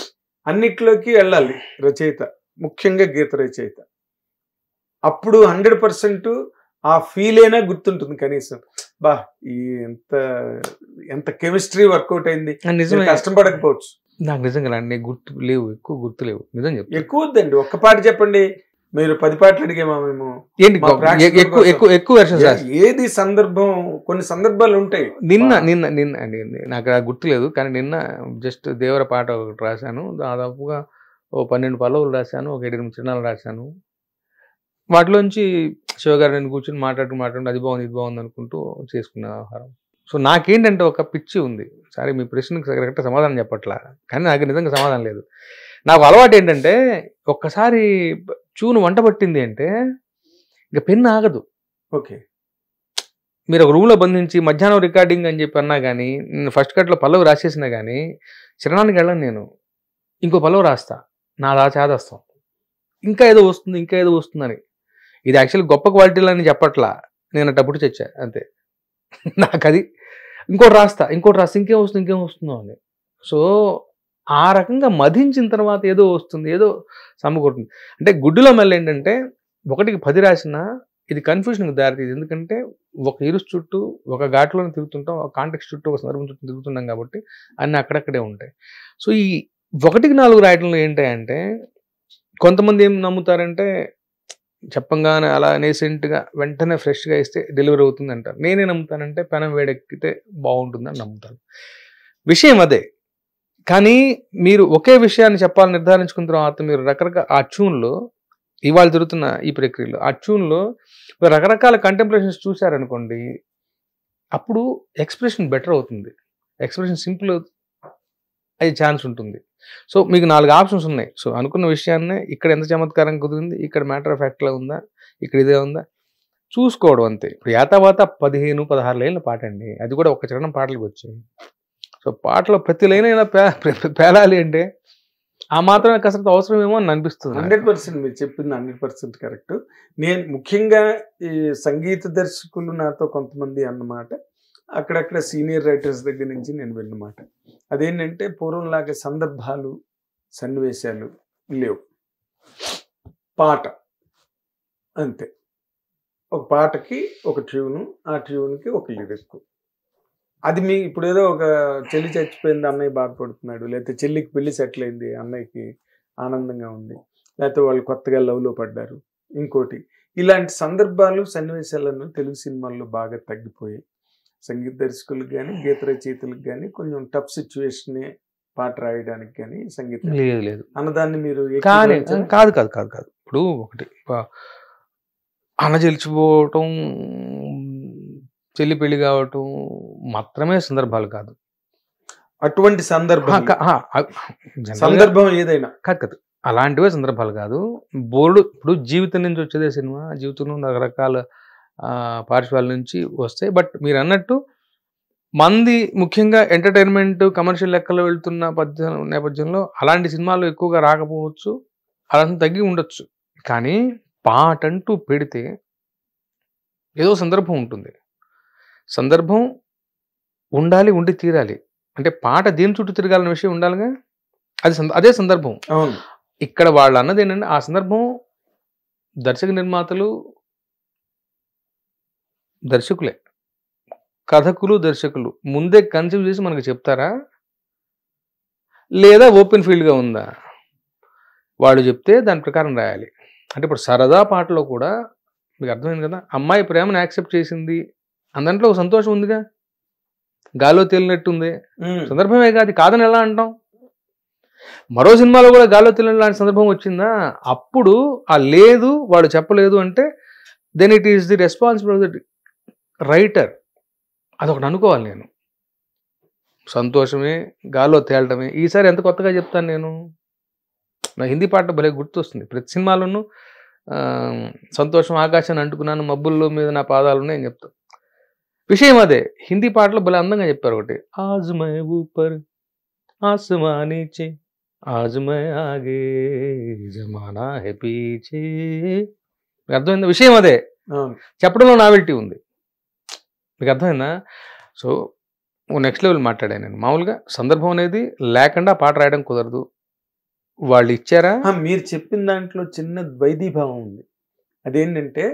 అన్నిట్లోకి వెళ్ళాలి రచయిత, ముఖ్యంగా గీత రచయిత. అప్పుడు 100% ఆ ఫీల్ అయినా గుర్తుంటుంది కనీసం. బా ఎంత కెమిస్ట్రీ వర్కౌట్ అయింది. నిజమే, కష్టపడకపోవచ్చు. నాకు నిజంగా గుర్తు లేవు, ఎక్కువ గుర్తు లేవు. నిజం చెప్తా. ఎక్కువ వద్దండి, ఒక్క పాట చెప్పండి. మీరు 10 పాటలు అడిగామా మేము? ఎక్కువ ఏది సందర్భం, కొన్ని సందర్భాలు ఉంటాయి. నిన్న నాకు గుర్తులేదు, కానీ నిన్న జస్ట్ దేవర పాట ఒకటి రాశాను. దాదాపుగా 12 పల్లవులు రాశాను, ఒక 8 చిన్నాలు రాశాను. వాటిలోంచి శివగారు నేను కూర్చొని మాట్లాడుతూ అది బాగుంది ఇది బాగుంది అనుకుంటూ చేసుకున్న వ్యవహారం. సో నాకేంటంటే ఒక పిచ్చి ఉంది. సరే మీ ప్రశ్నకు కరెక్ట్గా సమాధానం చెప్పట్లా, కానీ నాకు నిజంగా సమాధానం లేదు. నాకు అలవాటు ఏంటంటే ఒక్కసారి చూను వంట పట్టింది అంటే ఇక పెన్ను ఆగదు. ఓకే, మీరు ఒక రూమ్లో బంధించి మధ్యాహ్నం రికార్డింగ్ అని చెప్పి అన్నా కానీ నేను ఫస్ట్ కట్లో పల్లవి రాసేసినా కానీ చరణానికి వెళ్ళను నేను, ఇంకో పల్లవి రాస్తా, నా చేదస్తాం, ఇంకా ఏదో వస్తుందని. ఇది యాక్చువల్లీ గొప్ప క్వాలిటీలు అని చెప్పట్లా, నేను అట్టప్పుడు చచ్చా అంతే. నాకు అది ఇంకోటి రాస్తా ఇంకేం వస్తుందో అని. సో ఆ రకంగా మధించిన తర్వాత ఏదో వస్తుంది, ఏదో సమకూరుతుంది. అంటే గుడ్డులో మళ్ళీ ఏంటంటే 1కి 10 రాసినా ఇది కన్ఫ్యూజన్కి దారితీది. ఎందుకంటే ఒక ఇరుసు చుట్టూ ఒక ఘాట్లోనే తిరుగుతుంటాం, ఒక కాంటెక్స్ట్ చుట్టూ ఒక సందర్భం చుట్టూ తిరుగుతున్నాం కాబట్టి అన్నీ అక్కడక్కడే ఉంటాయి. సో ఈ 1కి 4 రాయడంలో ఏంటంటే కొంతమంది ఏం నమ్ముతారంటే చెప్పంగానే అలా నేసెంట్గా వెంటనే ఫ్రెష్గా ఇస్తే డెలివరీ అవుతుంది అంటారు. నేనే నమ్ముతానంటే పెనం వేడెక్కితే బాగుంటుందని నమ్ముతాను. విషయం అదే. కానీ మీరు ఒకే విషయాన్ని చెప్పాలని నిర్ధారించుకున్న తర్వాత మీరు రకరకాల ఆ ట్యూన్లో ఇవాళ జరుగుతున్న ఈ ప్రక్రియలో ఆ ట్యూన్లో రకరకాల కంటెంప్లేషన్స్ చూశారనుకోండి, అప్పుడు ఎక్స్ప్రెషన్ బెటర్ అవుతుంది, ఎక్స్ప్రెషన్ సింపుల్ అయ్యే ఛాన్స్ ఉంటుంది. సో మీకు 4 ఆప్షన్స్ ఉన్నాయి. సో అనుకున్న విషయాన్నే ఇక్కడ ఎంత చమత్కారంగా కుదిరింది, ఇక్కడ మ్యాటర్ ఆఫ్ ఫ్యాక్ట్లా ఉందా, ఇక్కడ ఇదే ఉందా చూసుకోవడం అంతే. ఇప్పుడు యాతావాత 15-16 లైన్ల పాట అండి, అది కూడా ఒక చరణం పాటలకు వచ్చాయి. సో పాటలో ప్రతి లైన్ అయినా పేలాలి అంటే ఆ మాత్రమే కసరత్తు అవసరమేమో అని అనిపిస్తుంది. 100% మీరు చెప్పింది 100% కరెక్ట్. నేను ముఖ్యంగా ఈ సంగీత దర్శకులు నాతో కొంతమంది అన్నమాట, అక్కడక్కడ సీనియర్ రైటర్స్ దగ్గర నుంచి నేను విన్నమాట. అదేంటంటే పూర్వంలాగా సందర్భాలు సన్నివేశాలు లేవు, పాట అంతే. ఒక పాటకి ఒక ట్యూను, ఆ ట్యూన్కి ఒక లిరిక్. అది మీ ఇప్పుడు ఏదో ఒక చెల్లి చచ్చిపోయింది, అన్నయ్య బాధపడుతున్నాడు, లేకపోతే చెల్లికి పెళ్లి సెటిల్ అయింది, అన్నయ్యకి ఆనందంగా ఉంది, లేకపోతే వాళ్ళు కొత్తగా లవ్లో పడ్డారు, ఇంకోటి. ఇలాంటి సందర్భాలు సన్నివేశాలను తెలుగు సినిమాల్లో బాగా తగ్గిపోయాయి. సంగీత దర్శకులకు కానీ గీత రచయితలకు కానీ కొంచెం టఫ్ సిచ్యువేషనే పాట రాయడానికి కానీ సంగీతం లేదు అన్నదాన్ని మీరు కాదు. ఇప్పుడు ఒకటి అన్న గెలిచిపోవటం, చెల్లి పెళ్లి కావటం మాత్రమే సందర్భాలు కాదు. అటువంటి సందర్భం ఏదైనా కాదు, అలాంటివే సందర్భాలు కాదు. బోర్డు ఇప్పుడు జీవితం నుంచి వచ్చేదే సినిమా, జీవితంలో రకరకాల పార్శ్వాల నుంచి వస్తాయి. బట్ మీరు అన్నట్టు మంది ముఖ్యంగా ఎంటర్టైన్మెంట్ కమర్షియల్ లెక్కలో వెళ్తున్న నేపథ్యంలో అలాంటి సినిమాలు ఎక్కువగా రాకపోవచ్చు, అలా తగ్గి ఉండొచ్చు. కానీ పాట అంటూ పెడితే ఏదో సందర్భం ఉంటుంది, సందర్భం ఉండాలి, ఉండి తీరాలి. అంటే పాట దేని చుట్టూ తిరగాలన్న విషయం ఉండాలిగా, అదే సందర్భం. ఇక్కడ వాళ్ళు అన్నది ఏంటంటే ఆ సందర్భం దర్శక నిర్మాతలు దర్శకులే, కథకులు దర్శకులు ముందే కన్సీవ్ చేసి మనకు చెప్తారా, లేదా ఓపెన్ ఫీల్డ్గా ఉందా? వాళ్ళు చెప్తే దాని ప్రకారం రాయాలి. అంటే ఇప్పుడు సరదా పాటలో కూడా మీకు అర్థమైంది కదా, అమ్మాయి ప్రేమను యాక్సెప్ట్ చేసింది అందంట్లో ఒక సంతోషం ఉందిగా, గాల్లో తేలినట్టుంది, సందర్భమే కాదు, కాదని ఎలా అంటాం? మరో సినిమాలో కూడా గాల్లో తేలిన లాంటి సందర్భం వచ్చిందా, అప్పుడు ఆ లేదు వాడు చెప్పలేదు అంటే then it is the responsibility of the writer. అదొకటి అనుకోవాలి నేను. సంతోషమే గాల్లో తేలటమే. ఈసారి ఎంత కొత్తగా చెప్తాను నేను, నా హిందీ పాట భలే గుర్తొస్తుంది. ప్రతి సినిమాలోనూ సంతోషం ఆకాశాన్ని అంటుకున్నాను, మబ్బుల్లో మీద నా పాదాలు ఉన్నాయి అని చెప్తాను. విషయం అదే. హిందీ పాటలో భలే అందంగా చెప్పారు ఒకటి, ఆజ్ మై ఊపర్ ఆసమా నీచే ఆజ్ మై ఆగే జమానా హై పీచే. అర్థమైందా? విషయం అదే, చెప్పడంలో నావెల్టీ ఉంది. మీకు అర్థమైందా? సో నెక్స్ట్ లెవెల్ మాట్లాడాను నేను. మామూలుగా సందర్భం అనేది లేకుండా పాట రాయడం కుదరదు. వాళ్ళు ఇచ్చారా? మీరు చెప్పిన దాంట్లో చిన్న ద్వైధీభావం ఉంది. అదేంటంటే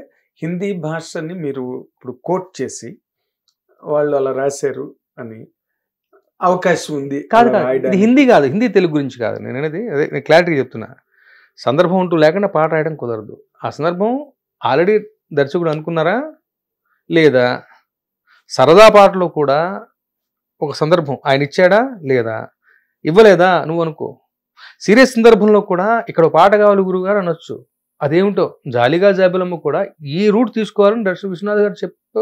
హిందీ భాషని మీరు ఇప్పుడు కోట్ చేసి వాళ్ళు అలా రాశారు అని అవకాశం ఉంది. కాదు, ఇది హిందీ కాదు, హిందీ తెలుగు గురించి కాదు నేను అనేది. అదే నేను క్లారిటీగా చెప్తున్నా. సందర్భం అంటూ లేకుండా పాట రాయడం కుదరదు. ఆ సందర్భం ఆల్రెడీ దర్శకుడు అనుకున్నారా లేదా? సరదా పాటలో కూడా ఒక సందర్భం ఆయన ఇచ్చాడా లేదా? ఇవ్వలేదా నువ్వు అనుకో. సీరియస్ సందర్భంలో కూడా ఇక్కడ పాట కావాలి గురువుగారు అనొచ్చు. అదేమిటో జాలిగా జాబిలమ్మ కూడా ఈ రూట్ తీసుకోవాలని దర్శకుడు విశ్వనాథ్ గారు చెప్పు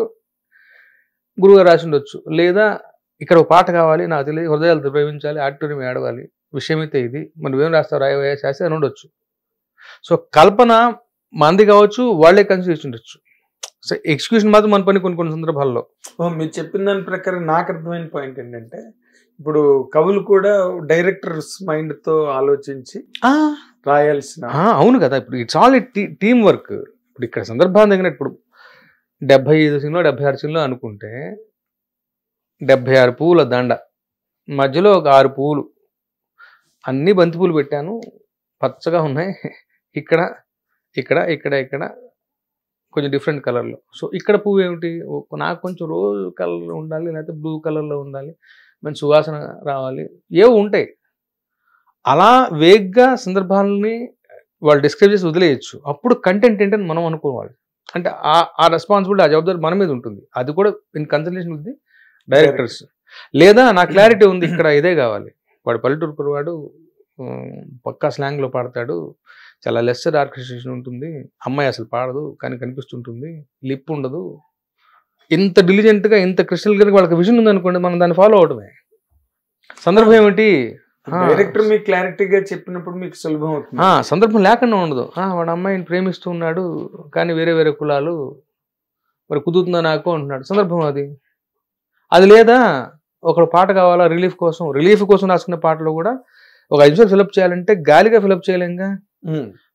గురువుగారు రాసి ఉండొచ్చు. లేదా ఇక్కడ ఒక పాట కావాలి, నాకు తెలియదు, హృదయాలు ద్రవించాలి, ఆడిటోరియం ఏడవాలి, విషయం అయితే ఇది, మరి నువ్వేం రాస్తావు, రాయవయ్యా శాస్త్రి అని ఉండొచ్చు. సో కల్పన మంది కావచ్చు, వాళ్ళే కన్సిడర్ చేసి ఉండొచ్చు. సో ఎగ్జిక్యూషన్ మాత్రం మన పని కొన్ని కొన్ని సందర్భాల్లో. మీరు చెప్పిన దాని ప్రకారం నాకు అర్థమైన పాయింట్ ఏంటంటే, ఇప్పుడు కవులు కూడా డైరెక్టర్స్ మైండ్ తో ఆలోచించి రాయాల్సిన. అవును కదా, ఇప్పుడు ఇట్స్ ఆల్ టీమ్ వర్క్. ఇప్పుడు ఇక్కడ సందర్భాన్ని తగిన ఇప్పుడు 75 సినిమా 76 సినిమా అనుకుంటే 76 పువ్వుల దండ, మధ్యలో ఒక 6 పువ్వులు, అన్ని బంతి పూలు పెట్టాను, పచ్చగా ఉన్నాయి. ఇక్కడ ఇక్కడ ఇక్కడ ఇక్కడ కొంచెం డిఫరెంట్ కలర్లో. సో ఇక్కడ పువ్వు ఏమిటి, నాకు కొంచెం రోజ్ కలర్లో ఉండాలి, లేకపోతే బ్లూ కలర్లో ఉండాలి, మంచి సువాసన రావాలి, ఏవో ఉంటాయి. అలా వేగ్గా సందర్భాలని వాళ్ళు డిస్క్రైబ్ చేసి వదిలేయచ్చు. అప్పుడు కంటెంట్ ఏంటని మనం అనుకోవాలి. అంటే ఆ రెస్పాన్సిబిలిటీ, ఆ జవాబారి మన మీద ఉంటుంది. అది కూడా in consultation with the directors. లేదా నా క్లారిటీ ఉంది, ఇక్కడ ఇదే కావాలి, వాడు పల్లెటూరు కురవాడు, పక్కా స్లాంగ్లో పాడతాడు, చాలా లెస్సర్ ఆర్కెస్ట్రేషన్ ఉంటుంది, అమ్మాయి అసలు పాడదు కానీ కనిపిస్తుంటుంది, లిప్ ఉండదు, ఇంత డిలిజెంట్గా ఇంత క్రిస్టల్ గా వాళ్ళకి విజన్ ఉందనుకోండి, మనం దాన్ని ఫాలో అవడమే. సందర్భం ఏమిటి, డైరెక్టర్ మీకు క్లారిటీగా చెప్పినప్పుడు మీకు సులభం అవుతుంది. సందర్భం లేకుండా ఉండదు. వాడు అమ్మాయిని ప్రేమిస్తూ ఉన్నాడు కానీ వేరే వేరే కులాలు, మరి కుదురుతుందా నాకు అంటున్నాడు, సందర్భం అది లేదా ఒక పాట కావాలా రిలీఫ్ కోసం రాసుకునే పాటలో కూడా ఒక 5 నిమిషాలు ఫిలప్ చేయాలంటే గాలిగా ఫిలప్ చేయలేంగా.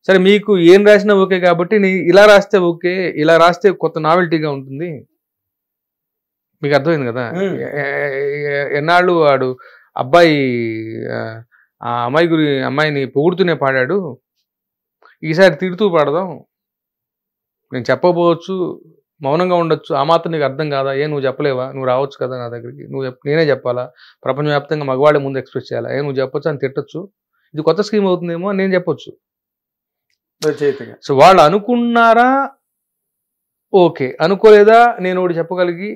సరే మీకు ఏం రాసినా ఓకే కాబట్టి ఇలా రాస్తే ఓకే, ఇలా రాస్తే కొత్త నావెల్టీగా ఉంటుంది. మీకు అర్థమైంది కదా. ఎన్నాళ్ళు వాడు అబ్బాయి ఆ అమ్మాయిని పొగుడుతూనే పాడాడు, ఈసారి తిడుతూ పాడదాం, నేను చెప్పబోవచ్చు, మౌనంగా ఉండొచ్చు, ఆ మాత్రం నీకు అర్థం కాదా, నువ్వు చెప్పలేవా, నువ్వు రావచ్చు కదా నా దగ్గరికి, నేనే చెప్పాలా, ప్రపంచవ్యాప్తంగా మగవాళ్ళే ముందు ఎక్స్ప్రెస్ చేయాలా, నువ్వు చెప్పొచ్చు అని తిట్టచ్చు, ఇది కొత్త స్కీమ్ అవుతుందేమో అని నేను చెప్పొచ్చు. సో వాళ్ళు అనుకున్నారా ఓకే, అనుకోలేదా నేను ఒకటి చెప్పగలిగి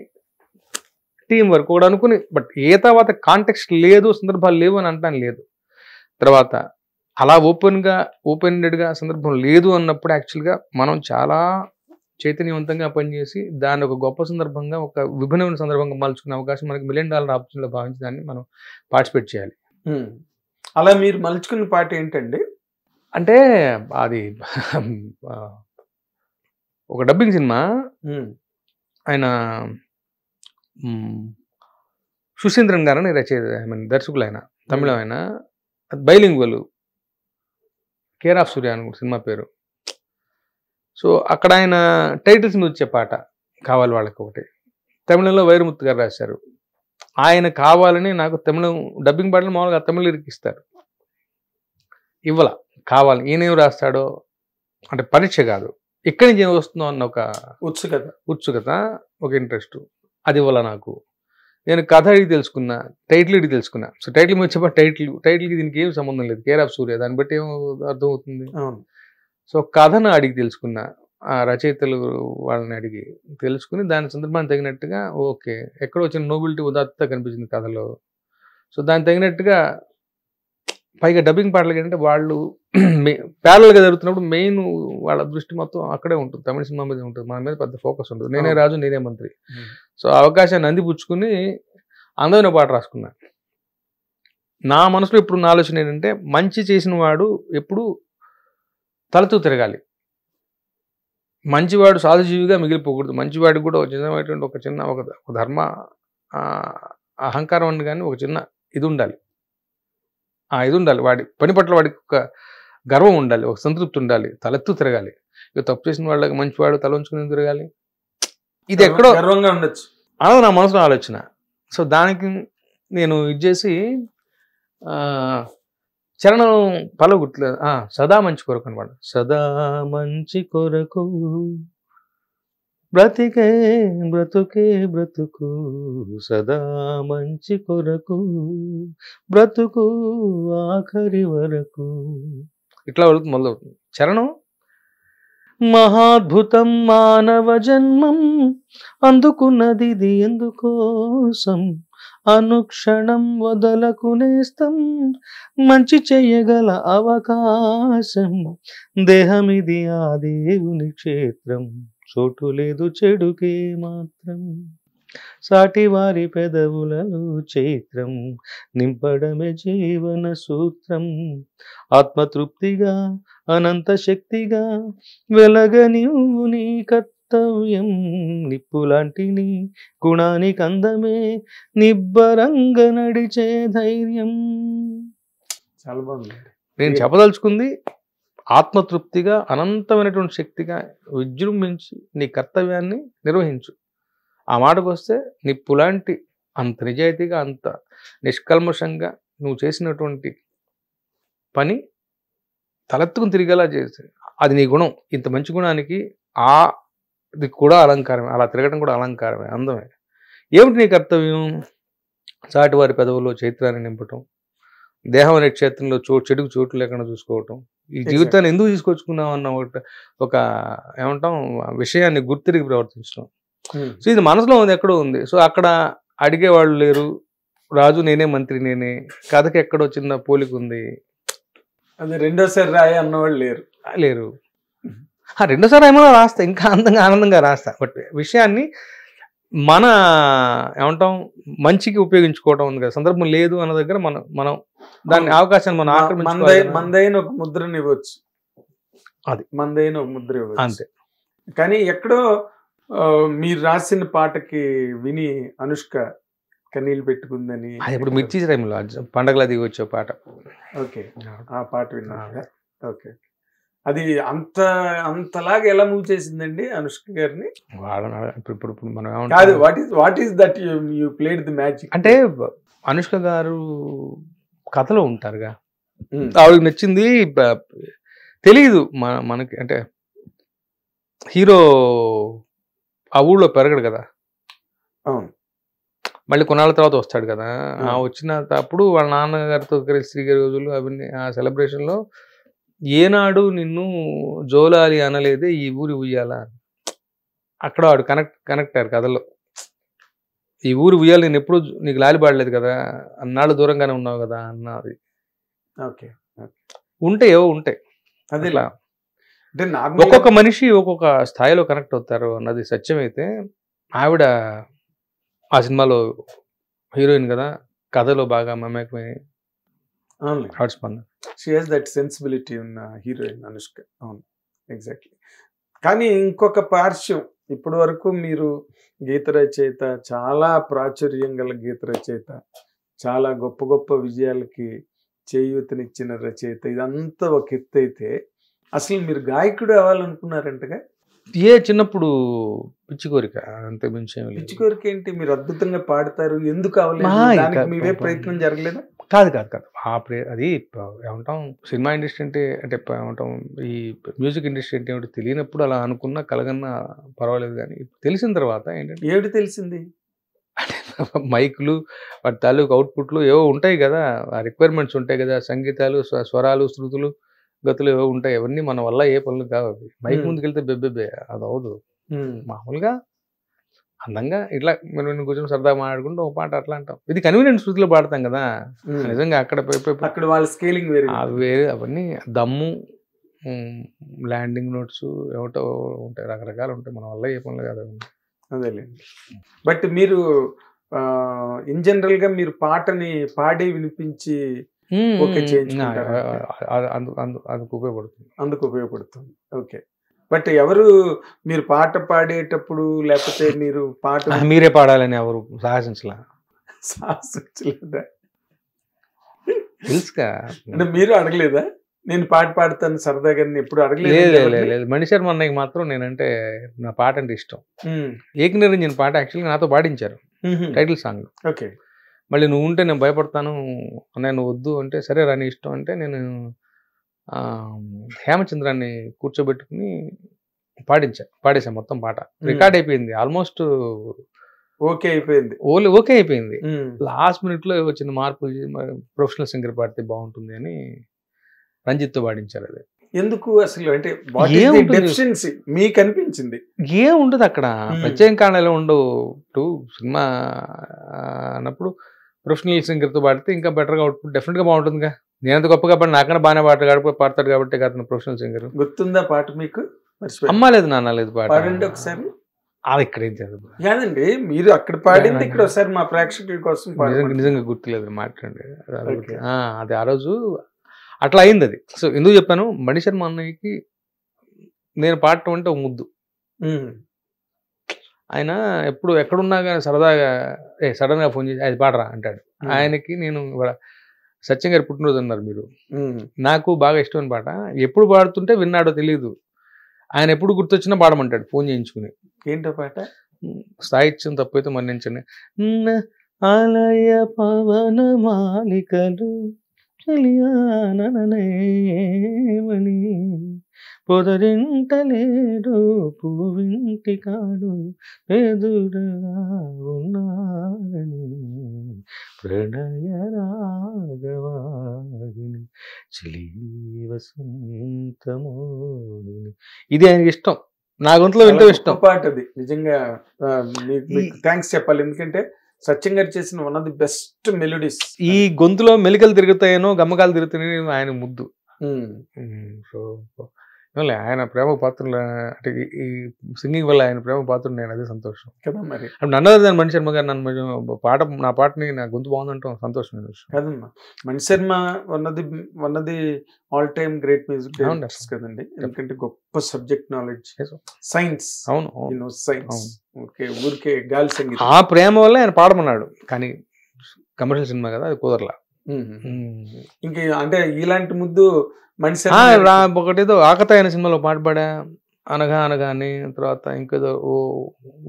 టీం వర్క్ ఒకటి అనుకుని. బట్ తర్వాత కాంటెక్స్ట్ లేదు, సందర్భాలు లేవు అని అంటాను లేదు. తర్వాత అలా ఓపెన్గా సందర్భం లేదు అన్నప్పుడు యాక్చువల్గా మనం చాలా చైతన్యవంతంగా పనిచేసి దాన్ని ఒక గొప్ప సందర్భంగా, ఒక విభిన్నమైన సందర్భంగా మలుచుకునే అవకాశం మనకి $1 million ఆపర్చునిటీలో భావించి దాన్ని మనం పార్టిసిపేట్ చేయాలి. అలా మీరు మలుచుకున్న పాట ఏంటండి? అంటే అది ఒక డబ్బింగ్ సినిమా, ఆయన సుశీంద్రన్ గారని దర్శకులు, ఆయన తమిళం, ఆయన బైలింగ్వల్, కేర్ ఆఫ్ సూర్య అని సినిమా పేరు. సో అక్కడ ఆయన టైటిల్స్ మీద వచ్చే పాట కావాలి వాళ్ళకి ఒకటి, తమిళంలో వైరముత్తు గారు రాశారు. ఆయన కావాలని నాకు తమిళం డబ్బింగ్ పాటలు మామూలుగా తమిళ లిరిక్ ఇస్తారు, ఇవ్వాల కావాలి, ఈయనేం రాస్తాడో అంటే పరీక్ష కాదు, ఎక్కడి నుంచి ఏం వస్తుందో అన్న ఒక ఉత్సుకత, ఒక ఇంట్రెస్ట్, అది ఇవ్వాల నాకు. నేను కథ అడిగి తెలుసుకున్నా, టైటిల్ అడిగి తెలుసుకున్నా. సో టైటిల్ మీద చెప్పా, టైటిల్కి దీనికి ఏం సంబంధం లేదు, కేర్ ఆఫ్ సూర్య, దాన్ని బట్టి ఏం అర్థమవుతుంది. సో కథను అడిగి తెలుసుకున్నా, ఆ రచయితలు వాళ్ళని అడిగి తెలుసుకుని దాని సందర్భాన్ని తగినట్టుగా ఓకే, ఎక్కడో వచ్చిన నోబిలిటీ ఉదాత్తత కనిపించింది కథలో. సో దానికి తగినట్టుగా పైగా డబ్బింగ్ పాటలకి ఏంటంటే వాళ్ళు ప్యారల్గా జరుగుతున్నప్పుడు మెయిన్ వాళ్ళ దృష్టి మొత్తం అక్కడే ఉంటుంది, తమిళ సినిమా మీద ఉంటుంది, మన మీద పెద్ద ఫోకస్ ఉంటుంది. నేనే రాజు నేనే మంత్రి. సో అవకాశాన్ని అందిపుచ్చుకుని అందమైన పాట రాసుకున్నా. నా మనసులో ఇప్పుడు నా ఆలోచన ఏంటంటే, మంచి చేసిన వాడు ఎప్పుడు తలతూ తిరగాలి, మంచివాడు సాధుజీవిగా మిగిలిపోకూడదు. మంచివాడికి కూడా ఒక చిన్న ధర్మ అహంకారం అని కానీ ఒక చిన్న ఇది ఉండాలి, ఇది ఉండాలి, వాడి పని పట్ల వాడికి ఒక గర్వం ఉండాలి, ఒక సంతృప్తి ఉండాలి, తలెత్తు తిరగాలి. ఇక తప్పు చేసిన వాళ్ళకి మంచివాడు తల ఉంచుకుని తిరగాలి, ఇది ఎక్కడో గర్వంగా ఉండొచ్చు అన్నది నా మనసులో ఆలోచన. సో దానికి నేను ఇది చేసి చరణం పలగుట్లేదు, సదా మంచి కొరకు అనమాట. సదా మంచి కొరకు బ్రతుకే బ్రతుకు, సదా మంచి కొరకు బ్రతుకు ఆఖరి వరకు, ఇట్లా మొదలవుతుంది చరణం. మహాద్భుతం మానవ జన్మం అందుకున్నది ఎందుకోసం, అనుక్షణం వదలకునేస్తం మంచి చెయ్యగల అవకాశం, దేహమిది ఆ దేవుని క్షేత్రం, చోటు లేదు చెడుకే మాత్రం, సాటి వారి పెదవులలో చైత్రం నింపడమే జీవన సూత్రం, ఆత్మతృప్తిగా అనంత శక్తిగా వెలగనివు నీ కర్తవ్యం నిప్పులాంటి నీ గుణానికి అందమే నిబ్బరంగా నడిచే ధైర్యం. చాలా బాగుంది. నేను చెప్పదలుచుకుంది ఆత్మతృప్తిగా అనంతమైనటువంటి శక్తిగా విజృంభించి నీ కర్తవ్యాన్ని నిర్వహించు. ఆ మాటకు వస్తే నిప్పులాంటి అంత నిజాయితీగా అంత నిష్కల్మషంగా నువ్వు చేసినటువంటి పని తలెత్తుకుని తిరిగేలా చేసి అది నీ గుణం. ఇంత మంచి గుణానికి అది కూడా అలంకారమే, అలా తిరగడం కూడా అలంకారమే, అందమే. ఏమిటి నీ కర్తవ్యం? చాటివారి పెదవుల్లో చైత్రాన్ని నింపటం, దేహం అనే క్షేత్రంలో చెడుకు చోటు లేకుండా చూసుకోవటం, ఈ జీవితాన్ని ఎందుకు తీసుకొచ్చుకున్నావు అన్న ఒక ఏమంటాం విషయాన్ని గుర్తిరిగి ప్రవర్తించడం. సో ఇది మనసులో ఉంది, ఎక్కడో ఉంది. సో అక్కడ అడిగేవాళ్ళు లేరు, రాజు నేనే మంత్రి నేనే, కథకి ఎక్కడో చిన్న పోలిక ఉంది. అది రెండోసారి రాయి అన్నవాళ్ళు లేరు. రెండోసారి ఏమో రాస్తా, ఇంకా ఆనందంగా రాస్తా. బట్ విషయాన్ని మన ఏమంటాం మంచికి ఉపయోగించుకోవటం ఉంది కదా, సందర్భం లేదు అన్న దగ్గర మనం దాన్ని అవకాశాన్ని మనం ఆక్రమించుకోవాలి. మందైన ఒక ముద్రని ఇవ్వచ్చు, అది మందైన ఒక ముద్ర ఇవ్వచ్చు అంతే. కానీ ఎక్కడో మీరు రాసిన పాటకి విని అనుష్క కన్నీళ్ళు పెట్టుకుందని, అది ఇప్పుడు మిర్చి టైంలో పండగల దిగి వచ్చే పాట. ఓకే, ఆ పాట విన్నా. ఓకే, అది అంతలాగా ఎలా మూవ్ చేసిందండి అనుష్క గారిని? ఇప్పుడు మనం కాదు, what is that you played the magic అంటే అనుష్క గారు కథలో ఉంటారుగా, ఆవిడకి నచ్చింది. తెలియదు మనకి, అంటే హీరో ఆ ఊళ్ళో పెరగడు కదా, అవును, మళ్ళీ కొన్నాళ్ళ తర్వాత వస్తాడు కదా. వచ్చిన అప్పుడు వాళ్ళ నాన్నగారితో కలిసి తిరిగే రోజులు అవన్నీ, ఆ సెలబ్రేషన్లో ఏనాడు నిన్ను జోలాలి అనలేదే ఈ ఊరి ఉయ్యాల, అక్కడ వాడు కనెక్ట్ అయ్యారు కథలో. ఈ ఊరు ఉయ్యాలి నేను ఎప్పుడు నీకు లాలిపాడలేదు కదా, అన్నాళ్ళు దూరంగానే ఉన్నావు కదా అన్నది. ఓకే, ఉంటాయి అదేలా. అంటే ఒక్కొక్క మనిషి ఒక్కొక్క స్థాయిలో కనెక్ట్ అవుతారు అన్నది సత్యమైతే, ఆవిడ ఆ సినిమాలో హీరోయిన్ కదా, కథలో బాగా మమేకమై షీ హస్ దట్ సెన్సిబిలిటీ ఉన్న హీరోయిన్ అనుష్క. అవును, ఎగ్జాక్ట్లీ. కానీ ఇంకొక పార్శ్వం, ఇప్పటి వరకు మీరు గీత రచయిత, చాలా ప్రాచుర్యం గల గీత రచయిత, చాలా గొప్ప గొప్ప విజయాలకి చేయూతనిచ్చిన రచయిత, ఇదంతా ఒక ఎత్తు అయితే అసలు మీరు గాయకుడు అవ్వాలనుకున్నారంటగా? చిన్నప్పుడు పిచ్చి కోరిక, అంతే మించి. పిచ్చి కోరిక ఏంటి? మీరు అద్భుతంగా పాడతారు, ఎందుకు అవ్వలేదు? మీవే ప్రయత్నం జరగలేదా? కాదు అది ఏమంటాం, సినిమా ఇండస్ట్రీ అంటే ఏమంటాం, ఈ మ్యూజిక్ ఇండస్ట్రీ అంటే ఏమిటి తెలియనప్పుడు అలా అనుకున్నా కలగన్నా పర్వాలేదు. కానీ తెలిసిన తర్వాత ఏంటంటే, ఏమిటి తెలిసింది? మైకులు వాటి తాలూకు అవుట్పుట్లు ఏవో ఉంటాయి కదా, ఆ రిక్వైర్మెంట్స్ ఉంటాయి కదా, సంగీతాలు, స్వరాలు, శృతులు, గతులు ఏవో ఉంటాయి. అవన్నీ మన వల్ల ఏ పనులు కావు. అవి మైక్ ముందుకెళ్తే బెబ్బెబ్బే, అది అవదు. మామూలుగా అందంగా ఇట్లా మనం కూర్చొని సరదాగా మాట్లాడుకుంటూ ఒక పాట అట్లా అంటాం. ఇది కన్వీనియంట్ శృతిలో పాడతాం కదా. నిజంగా అక్కడ వాళ్ళ స్కేలింగ్ వేరే, అవన్నీ దమ్ము, ల్యాండింగ్ నోట్స్ ఏమిటో ఉంటాయి, రకరకాలు ఉంటాయి. మన వల్ల ఏ పనులు కాదు. అదేలేండి. బట్ మీరు ఇన్ జనరల్ గా మీరు పాటని పాడి వినిపించి అందుకు ఉపయోగపడుతుంది. ఓకే, బట్ ఎవరు మీరు పాట పాడేటప్పుడు, లేకపోతే మీరు పాట మీరే పాడాలని ఎవరు సాహసించలేదా? తెలుసుగా, అంటే మీరు అడగలేదా? నేను పాట పాడతాను సరదాగా, ఎప్పుడు అడగలేదు. మణిశర్మ అన్నయ్యకి మాత్రం నేనంటే, నా పాట అంటే ఇష్టం. ఏకనిరంజన్ పాట యాక్చువల్గా నాతో పాడించారు, టైటిల్ సాంగ్. ఓకే, మళ్ళీ నువ్వు ఉంటే నేను భయపడతాను, నేను వద్దు అంటే, సరే రాని ఇష్టం అంటే, నేను హేమచంద్రాన్ని కూర్చోబెట్టుకుని పాడేసాను మొత్తం పాట. రికార్డ్ అయిపోయింది, ఆల్మోస్ట్ ఓకే అయిపోయింది. ఓకే అయిపోయింది. లాస్ట్ మినిట్లో చిన్న మార్పు, ప్రొఫెషనల్ సింగర్ పాడితే బాగుంటుంది అని రంజిత్తో పాడించారు. అది ఎందుకు అసలు, అంటే మీకు అనిపించింది? ఏముండదు అక్కడ, ప్రత్యేక కారణాలు ఉండవు. సినిమా అన్నప్పుడు ప్రొఫెషనల్ సింగర్తో పాడితే ఇంకా బెటర్గా అవుట్పుట్ డెఫినెట్గా బాగుంటుందిగా. నేనంత గొప్పగా పాడి నాకన్నా బాగానే పాడతాడు కాబట్టి అతను ప్రొఫెషనల్ సింగర్. గుర్తుందా పాట మీకు? అమ్మ లేదు నాన్న లేదు పాట పాడండి ఒకసారి. అది ఇక్కడ ఏం చదువు కాదండి, మీరు అక్కడ పాడింది ఇక్కడ ఒకసారి మా ప్రేక్షకుల కోసం నిజంగా గుర్తులేదు, మాట్లాడండి. అది ఆ రోజు అట్లా అయింది అది. సో ఎందుకు చెప్పాను, మణిశర్మ అన్నయ్యకి నేను పాడటం అంటే ఒక ముద్దు. ఆయన ఎప్పుడు ఎక్కడున్నా కానీ సరదాగా సడన్గా ఫోన్ చేసి అది పాడరా అంటాడు. ఆయనకి నేను ఇవాళ సత్యం గారి పుట్టినరోజు అన్నారు మీరు, నాకు బాగా ఇష్టమైన పాట, ఎప్పుడు పాడుతుంటే విన్నాడో తెలియదు, ఆయన ఎప్పుడు గుర్తొచ్చినా పాడమంటాడు ఫోన్ చేయించుకుని. ఏంటో పాట? సాహిత్యం తప్పైతే మన్నించండి. ఆలయ పవన మాలికలు చలియాననేమని పొదరింటలేడు పువ్వింటి కాడు ఎదురుగా ఉన్నాడని ప్రణయ రాగవాగిని చలి వసంతమోని. ఇది ఆయనకి ఇష్టం, నా గొంతులో వింటూ ఇష్టం. పాట అది నిజంగా. మీకు థ్యాంక్స్ చెప్పాలి, ఎందుకంటే సత్యం గారు చేసిన one of the best melodies. ఈ గొంతులో మెలికలు తిరుగుతాయనో గమ్మకాలు తిరుగుతాయని ఆయన ముద్దు. సో ఆయన ప్రేమ పాత్రలు అంటే ఈ సింగింగ్ వల్ల ఆయన ప్రేమ పాత్రలు నేను అదే సంతోషం కదా. మరి నన్నదాన్ని మణి శర్మ గారు నన్ను నా పాటని నా గొంతు బాగుందంటాం సంతోషమైన విషయం కదమ్మా. Mani Sharma one of the all time great music directors కదండి, ఎందుకంటే గొప్ప సబ్జెక్ట్ నాలెడ్జ్, సైన్స్. అవును, సైన్స్. ఓకే, ఊరికే గాలి సంగీతం. ఆ ప్రేమ వల్ల ఆయన పాడమన్నాడు, కానీ కమర్షియల్ సినిమా కదా అది కుదరలా. ఇంక అంటే ఇలాంటి ముద్దు మణి శర్మ ఒకటేదో ఆకతాయి అనే సినిమాలో పాట పాడా, అనగా అనగా అని, తర్వాత ఇంకేదో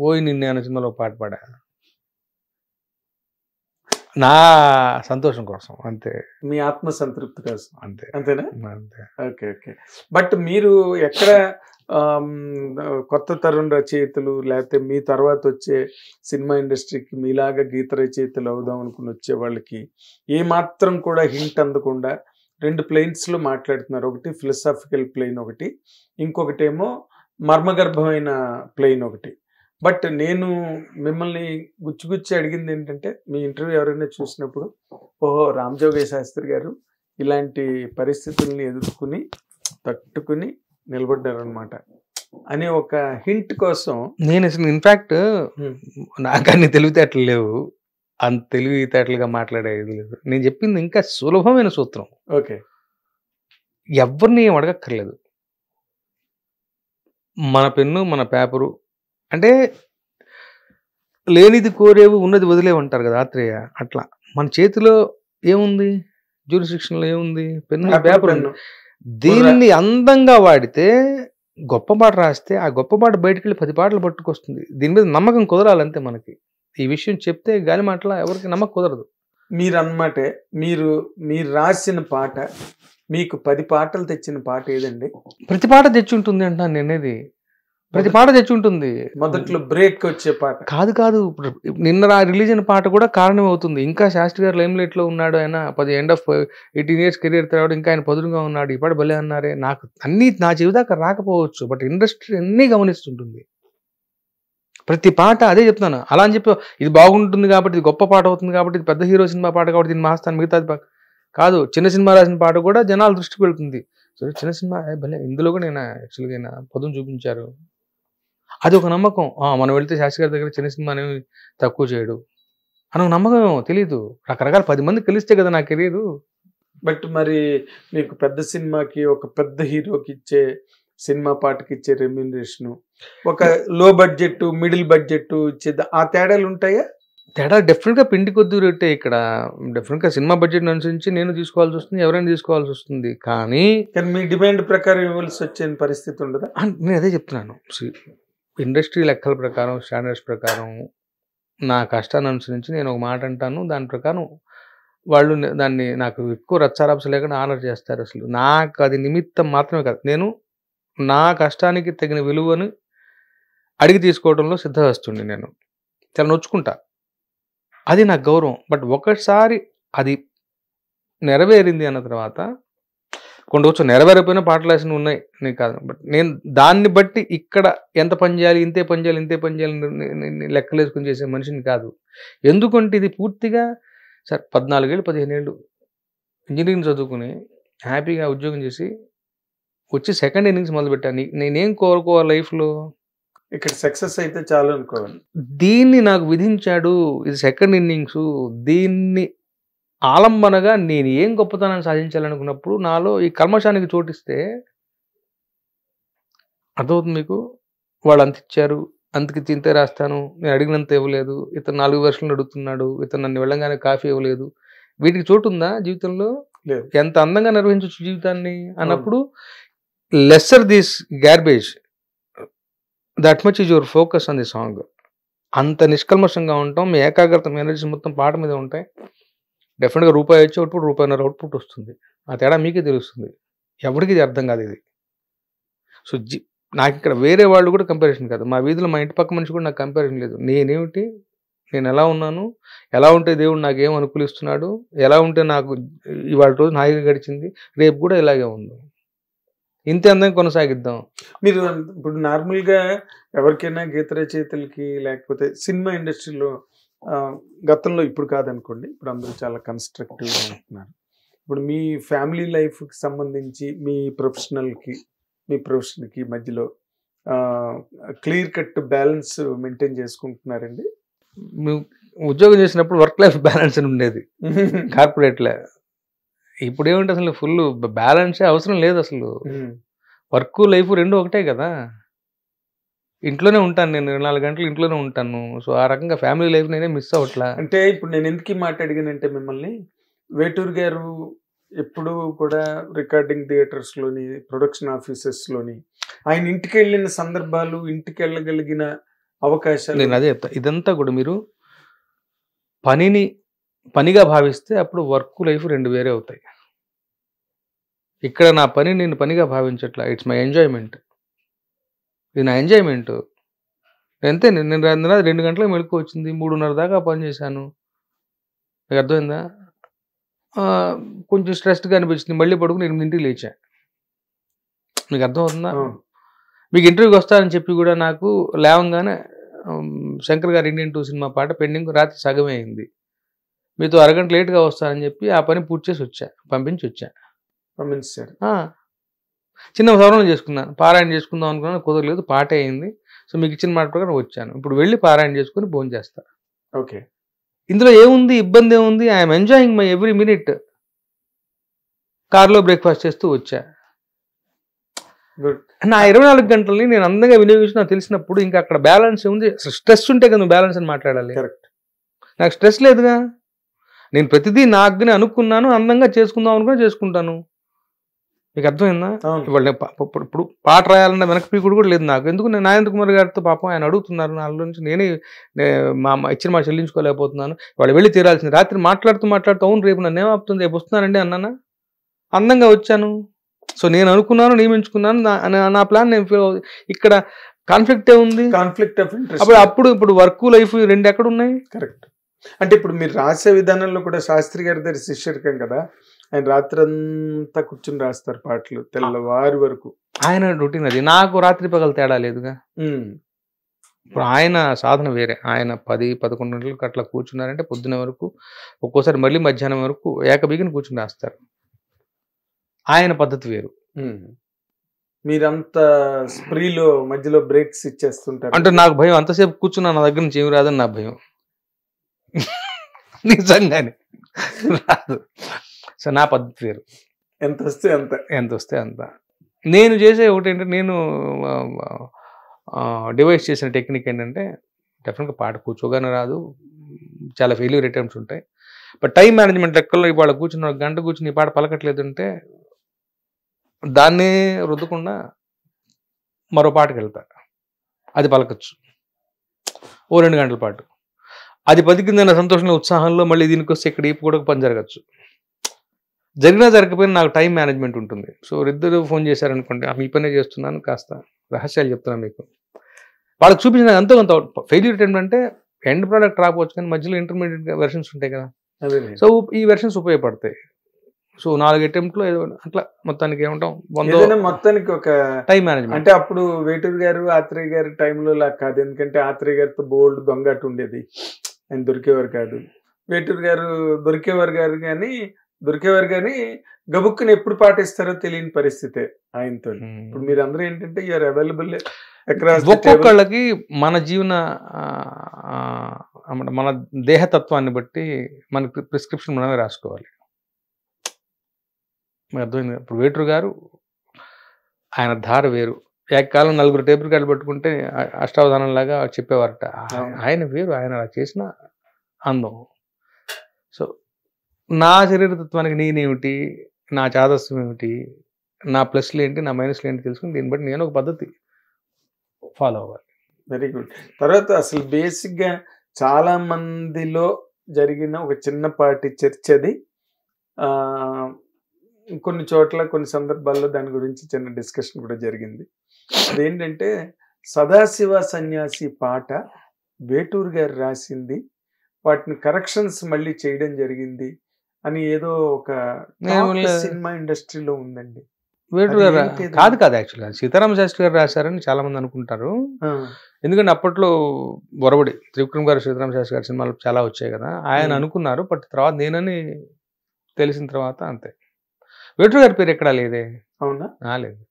ఓయి నిన్నే అనే సినిమాలో పాట పాడా, నా సంతోషం కోసం అంతే, మీ ఆత్మ సంతృప్తి కోసం అంతే. అంతేనా? అంతే. Okay okay. బట్ మీరు ఎక్కడ కొత్త తరం రచయితలు లేకపోతే మీ తర్వాత వచ్చే సినిమా ఇండస్ట్రీకి మీలాగా గీత రచయితలు అవుదాం అనుకుని వచ్చే వాళ్ళకి ఏమాత్రం కూడా హింట్ అందకుండా 2 ప్లేన్స్లో మాట్లాడుతున్నారు. ఒకటి ఫిలసాఫికల్ ప్లేన్, ఒకటి ఇంకొకటేమో మర్మగర్భమైన ప్లేన్ ఒకటి. బట్ నేను మిమ్మల్ని గుచ్చి అడిగింది ఏంటంటే, మీ ఇంటర్వ్యూ ఎవరైనా చూసినప్పుడు ఓహో రామజోగయ్య శాస్త్రి గారు ఇలాంటి పరిస్థితుల్ని ఎదుర్కొని తట్టుకుని నిలబడ్డారనమాట అనే ఒక హింట్ కోసం నేను అసలు ఇన్ఫాక్ట్ నాకు అన్ని తెలివితేటలు లేవు, అంత తెలివితేటలుగా మాట్లాడేది లేదు. నేను చెప్పింది ఇంకా సులభమైన సూత్రం. ఓకే, ఎవరిని ఏం అడగక్కర్లేదు, మన పెన్ను మన పేపరు, అంటే లేనిది కోరేవు ఉన్నది వదిలేవు అంటారు కదా ఆత్రేయ, అట్లా మన చేతిలో ఏముంది, జ్యూరిస్డిక్షన్లో ఏముంది, పెన్ను పేపర్. దీన్ని అందంగా వాడితే గొప్ప పాట రాస్తే ఆ గొప్ప పాట బయటకు వెళ్ళి 10 పాటలు పట్టుకొస్తుంది. దీని మీద నమ్మకం కుదరాలంతే మనకి. ఈ విషయం చెప్తే గాలి మాటల ఎవరికి నమ్మకం కుదరదు. మీరు అన్నమాటే, మీరు రాసిన పాట మీకు 10 పాటలు తెచ్చిన పాట ఏదండి? ప్రతి పాట తెచ్చి ఉంటుంది అంటాను నేనేది, ప్రతి పాట తెచ్చి ఉంటుంది. మొదట్లో బ్రేక్ వచ్చే పాట కాదు, నిన్న రిలీజ్ అయిన పాట కూడా కారణం అవుతుంది. ఇంకా శాస్త్రి గారు లైమ్ లైట్ లో ఉన్నాడు, ఆయన 18 years కెరీర్ తర్వాత ఇంకా ఆయన పదునుగా ఉన్నాడు, ఈ పాట భలే అన్నారే. నాకు అన్ని నా జీవితాక రాకపోవచ్చు, బట్ ఇండస్ట్రీ అన్నీ గమనిస్తుంటుంది. ప్రతి పాట అదే చెప్తున్నాను. అలా అని చెప్పి ఇది బాగుంటుంది కాబట్టి ఇది గొప్ప పాట అవుతుంది కాబట్టి ఇది పెద్ద హీరో సినిమా పాట కాబట్టి దీన్ని మాస్తాను మిగతాది కాదు. చిన్న సినిమా రాసిన పాట కూడా జనాల దృష్టికి వెళ్తుంది. సరే చిన్న సినిమా భలే, ఇందులో కూడా నేను యాక్చువల్గా పదును చూపించారు, అది ఒక నమ్మకం. మనం వెళ్తే శాస్త్రి గారి దగ్గర చిన్న సినిమా అనేవి తక్కువ చేయడు అని నమ్మకం. తెలీదు, రకరకాల 10 మంది కలిస్తే కదా నా కెరీరు. బట్ మరి మీకు పెద్ద సినిమాకి ఒక పెద్ద హీరోకి ఇచ్చే సినిమా పాటకి ఇచ్చే రెమ్యూనరేషన్, ఒక లో బడ్జెట్ మిడిల్ బడ్జెట్ ఇచ్చేది, ఆ తేడాలు ఉంటాయా? తేడా డెఫినెట్గా పిండి కొద్ది రేటే. ఇక్కడ డెఫినెట్గా సినిమా బడ్జెట్ అనుసరించి నేను తీసుకోవాల్సి వస్తుంది, ఎవరైనా తీసుకోవాల్సి వస్తుంది. కానీ మీ డిమాండ్ ప్రకారం ఇవ్వాల్సి వచ్చే పరిస్థితి ఉండదా? నేను అదే చెప్తున్నాను. ఇండస్ట్రీ లెక్కల ప్రకారం, స్టాండర్డ్స్ ప్రకారం, నా కష్టాన్ని అనుసరించి నేను ఒక మాట అంటాను, దాని ప్రకారం వాళ్ళు దాన్ని నాకు ఎక్కువ రచ్చారాప్స లేకుండా ఆనర్ చేస్తారు. అసలు నాకు అది నిమిత్తం మాత్రమే కాదు, నేను నా కష్టానికి తగిన విలువను అడిగి తీసుకోవడంలో సిద్ధహస్తుండి. నేను చాలా నొచ్చుకుంటా, అది నాకు గౌరవం. బట్ ఒకసారి అది నెరవేరింది అన్న తర్వాత కొంచెం నెరవేరిపోయిన పాటలు వేసినవి ఉన్నాయి నీకు కాదు, బట్ నేను దాన్ని బట్టి ఇక్కడ ఎంత పని చేయాలి, ఇంతే పని చేయాలి లెక్కలు వేసుకుని చేసే మనిషిని కాదు. ఎందుకంటే ఇది పూర్తిగా సార్ 14 ఏళ్ళు 15 ఏళ్ళు ఇంజనీరింగ్ చదువుకుని హ్యాపీగా ఉద్యోగం చేసి వచ్చి సెకండ్ ఇన్నింగ్స్ మొదలుపెట్టాను. నేనేం కోరుకోవాలి లైఫ్లో? ఇక్కడ సక్సెస్ అయితే చాలు అనుకోవాలి. దీన్ని నాకు విధించాడు, ఇది సెకండ్ ఇన్నింగ్స్. దీన్ని ఆలంబనగా నేను ఏం గొప్పతనాన్ని సాధించాలనుకున్నప్పుడు నాలో ఈ కల్మషానికి చోటిస్తే అర్థమవుతుంది మీకు. వాళ్ళు అంత ఇచ్చారు, అందుకే తింతే రాస్తాను, నేను అడిగినంత ఇవ్వలేదు, ఇతను 4 వర్షాలు అడుగుతున్నాడు, ఇతను నన్ను వెళ్ళంగానే కాఫీ ఇవ్వలేదు, వీటికి చోటు ఉందా జీవితంలో? లేదు. ఎంత అందంగా నిర్వహించవచ్చు జీవితాన్ని అన్నప్పుడు lesser this garbage, that much is your focus on the song. అంత నిష్కల్మషంగా ఉంటాం, మీ ఏకాగ్రత, మీ ఎనర్జీ మొత్తం పాట మీద ఉంటాయి. డెఫినెట్గా రూపాయి వచ్చి అవుట్పుట్, రూపాయిన్నర అవుట్పుట్ వస్తుంది. ఆ తేడా మీకే తెలుస్తుంది, ఎవరికి ఇది అర్థం కాదు ఇది. సో నాకు ఇక్కడ వేరే వాళ్ళు కూడా కంపారిజన్ కాదు, మా వీధిలో మా ఇంటి పక్క మనిషి కూడా నాకు కంపారిజన్ లేదు. నేనేమిటి, నేను ఎలా ఉన్నాను, ఎలా ఉంటే దేవుడు నాకేం అనుకూలిస్తున్నాడు, ఎలా ఉంటే నాకు ఇవాళ రోజు హాయిగా గడిచింది, రేపు కూడా ఇలాగే ఉంది, ఇంతే అందంగా కొనసాగిద్దాం. మీరు ఇప్పుడు నార్మల్గా ఎవరికైనా గీత రచయితలకి లేకపోతే సినిమా ఇండస్ట్రీలో గతంలో, ఇప్పుడు కాదనుకోండి, ఇప్పుడు అందరూ చాలా కన్స్ట్రక్టివ్గా ఉంటున్నారు. ఇప్పుడు మీ ఫ్యామిలీ లైఫ్కి సంబంధించి మీ ప్రొఫెషన్కి మధ్యలో క్లియర్ కట్ బ్యాలెన్స్ మెయింటైన్ చేసుకుంటున్నారండి? ఉద్యోగం చేసినప్పుడు వర్క్ లైఫ్ బ్యాలెన్స్ అని ఉండేది కార్పొరేట్లో. ఇప్పుడు ఏమంటే అసలు ఫుల్ బ్యాలెన్సే అవసరం లేదు అసలు. వర్క్ లైఫ్ రెండు ఒకటే కదా. ఇంట్లోనే ఉంటాను నేను, 24 గంటలు ఇంట్లోనే ఉంటాను. సో ఆ రకంగా ఫ్యామిలీ లైఫ్ నేనే మిస్ అవ్వట్లా. అంటే ఇప్పుడు నేను ఎందుకు ఈ మాట అడిగానంటే, మిమ్మల్ని వేటూరు గారు ఎప్పుడు కూడా రికార్డింగ్ థియేటర్స్లోని, ప్రొడక్షన్ ఆఫీసెస్లోని ఆయన ఇంటికి వెళ్ళిన సందర్భాలు, ఇంటికి వెళ్ళగలిగిన అవకాశాలు, నేను అదే చెప్తా. ఇదంతా కూడా మీరు పనిగా భావిస్తే అప్పుడు వర్క్ లైఫ్ రెండు వేరే అవుతాయి. ఇక్కడ నా పని నేను పనిగా భావించట్లా, ఇట్స్ మై ఎంజాయ్మెంట్. ఇది నా ఎంజాయ్మెంట్. అంతే. నేను 2 గంటలకు మెళుకు వచ్చింది, 3:30 దాకా పని చేశాను. మీకు అర్థమైందా? కొంచెం స్ట్రెస్డ్గా అనిపించింది, మళ్ళీ పడుకుని 8ంటికి లేచా. మీకు అర్థమవుతుందా? మీకు ఇంటర్వ్యూకి వస్తానని చెప్పి కూడా నాకు లేవంగానే శంకర్ గారు ఇండియన్ 2 సినిమా పాట పెండింగ్, రాత్రి సగమే అయింది. మీతో అరగంట లేట్గా వస్తానని చెప్పి ఆ పని పూర్తి చేసి వచ్చా, పంపించారు. చిన్న సవరణ చేసుకున్నాను, పారాయణ చేసుకుందాం అనుకున్నాను, కుదరలేదు, పాటే అయింది. సో మీకు ఇచ్చిన మాట ప్రకారం వచ్చాను. ఇప్పుడు వెళ్ళి పారాయణ చేసుకుని భోజనం చేస్తా. ఓకే. ఇందులో ఏముంది, ఇబ్బంది ఏముంది? I'm enjoying my every minute. కార్లో బ్రేక్ఫాస్ట్ చేస్తూ వచ్చా. నా 24 గంటలని నేను అందంగా వినియోగించి నాకు తెలిసినప్పుడు ఇంకా అక్కడ బ్యాలెన్స్ ఉంది. స్ట్రెస్ ఉంటే కదా నువ్వు బ్యాలెన్స్ అని మాట్లాడాలి. కరెక్ట్. నాకు స్ట్రెస్ లేదుగా. నేను ప్రతిదీ నాకు అనుకున్నాను, అందంగా చేసుకుందాం అనుకుని చేసుకుంటాను. మీకు అర్థమైందా? ఇవాళ ఇప్పుడు పాట రాయాలన్న వెనక్కి కూడా లేదు నాకు. ఎందుకు? నేను నాగేంద్ర కుమార్ గారితో పాపం ఆయన అడుగుతున్నారు, నాలుగు నుంచి నేనే ఇచ్చిన మాట చెల్లించుకోలేకపోతున్నాను. వాళ్ళు వెళ్ళి తీరాల్సింది. రాత్రి మాట్లాడుతూ అవును రేపు నన్ను ఏమాపుతుంది, రేపు వస్తున్నానండి అన్నానా? అందంగా వచ్చాను. సో నేను అనుకున్నాను, నియమించుకున్నాను, నా ప్లాన్ నేను ఇక్కడ కాన్ఫ్లిక్ట్ ఏముంది? Conflict of interest. ఇప్పుడు వర్క్ లైఫ్ రెండు ఎక్కడ ఉన్నాయి? కరెక్ట్. అంటే ఇప్పుడు మీరు రాసే విధానంలో కూడా శాస్త్రి గారి దగ్గర శిష్యరికం కదా, ఆయన రాత్రంతా కూర్చుని రాస్తారు పాటలు తెల్లవారి వరకు. ఆయన రొటీన్ అది. నాకు రాత్రి పగలు తేడా లేదుగా. ఇప్పుడు ఆయన సాధన వేరే. ఆయన 10-11 గంటలకు అట్లా కూర్చున్నారంటే పొద్దున వరకు, ఒక్కోసారి మళ్ళీ మధ్యాహ్నం వరకు ఏకబిగిన కూర్చుని రాస్తారు. ఆయన పద్ధతి వేరు. మీరంతా స్ప్రీలో మధ్యలో బ్రేక్స్ ఇచ్చేస్తుంటారు అంటే నాకు భయం, అంతసేపు కూర్చున్నా నా దగ్గర నుంచి ఏమి రాదని నా భయం. నిజంగానే రాదు. సో నా పద్ధతి వేరు. ఎంత వస్తే అంత. నేను చేసే ఒకటి ఏంటంటే, నేను డివైస్ చేసిన టెక్నిక్ ఏంటంటే, డెఫినెట్గా పాట కూర్చోగానే రాదు, చాలా ఫెయిల్యూర్ అటెంప్ట్స్ ఉంటాయి. బట్ టైం మేనేజ్మెంట్ లెక్కల్లో ఇవాళ కూర్చున్న 1 గంట కూర్చుని ఈ పాట పలకట్లేదు అంటే దాన్నే రుద్దకుండా మరో పాటకి వెళ్తా, అది పలకచ్చు ఓ 2 గంటల పాటు. అది బతికిందన్న సంతోషంలో, ఉత్సాహంలో మళ్ళీ దీనికి వస్తే ఇక్కడ ఈపు కూడా పని జరగచ్చు. జరిగినా జరగకపోయినా నాకు టైం మేనేజ్మెంట్ ఉంటుంది. సో ఇద్దరు ఫోన్ చేశారనుకోండి, ఈ పనే చేస్తున్నాను, కాస్త రహస్యాలు చెప్తున్నాను మీకు. వాళ్ళకి చూపించిన ఎంతో కొంత ఫెయిల్యూర్ అటెంప్ట్ అంటే ఎండ్ ప్రోడక్ట్ రాకపోవచ్చు, కానీ మధ్యలో ఇంటర్మీడియట్ వెర్షన్స్ ఉంటాయి కదా. సో ఈ వెర్షన్స్ ఉపయోగపడతాయి. సో 4 అటెంప్ట్లో ఏదో అట్లా మొత్తానికి ఏమంటాం, మొత్తానికి ఒక టైం మేనేజ్మెంట్. అంటే అప్పుడు వేటూరు గారు, ఆత్రేయ గారి టైంలో లాగా కాదు. ఎందుకంటే ఆత్రేయ గారితో బోల్డ్ దొంగట ఉండేది, ఆయన దొరికేవారు కాదు. వేటూరు గారు దొరికేవారు కానీ గబుక్కుని ఎప్పుడు పాటిస్తారో తెలియని పరిస్థితే ఆయనతో. ఇప్పుడు మీరు అందరూ ఏంటంటే యూఆర్ అవైలబుల్. ఒక్కొక్కళ్ళకి మన జీవన మన దేహతత్వాన్ని బట్టి మన ప్రిస్క్రిప్షన్ మనమే రాసుకోవాలి. అర్థమైంది. ఇప్పుడు వేటూరు గారు ఆయన ధార వేరు, ఏకకాలం 4 టేప్ రికార్డులు పట్టుకుంటే అష్టావధానం లాగా చెప్పేవారట. అవును. ఆయన వేరు, ఆయన అలా చేసిన అందం. సో నా శరీరతత్వానికి నేనేమిటి, నా చాదస్యం ఏమిటి, నా ప్లస్లు ఏంటి, నా మైనస్లు ఏంటి తెలుసుకుని దీన్ని బట్టి నేను ఒక పద్ధతి ఫాలో అవ్వాలి. Very good. తర్వాత అసలు బేసిక్గా చాలా మందిలో జరిగిన ఒక చిన్నపాటి చర్చ అది. కొన్ని చోట్ల కొన్ని సందర్భాల్లో దాని గురించి చిన్న డిస్కషన్ కూడా జరిగింది. అదేంటంటే సదాశివ సన్యాసి పాట వేటూరు గారు రాసింది, వాటిని కరెక్షన్స్ మళ్ళీ చేయడం జరిగింది అని ఏదో ఒక సినిమా ఇండస్ట్రీలో ఉందండి. వేటూరు గారు కాదు యాక్చువల్గా సీతారామ శాస్త్రి గారు రాశారని చాలా మంది అనుకుంటారు. ఎందుకంటే అప్పట్లో బొరబడి త్రివిక్రమ్ గారు సీతారామ శాస్త్రి గారి సినిమాలు చాలా వచ్చాయి కదా, ఆయన అనుకున్నారు. బట్ తర్వాత నేనని తెలిసిన తర్వాత అంతే. వేటూరు గారి పేరు ఎక్కడా లేదే. అవునా? లేదు,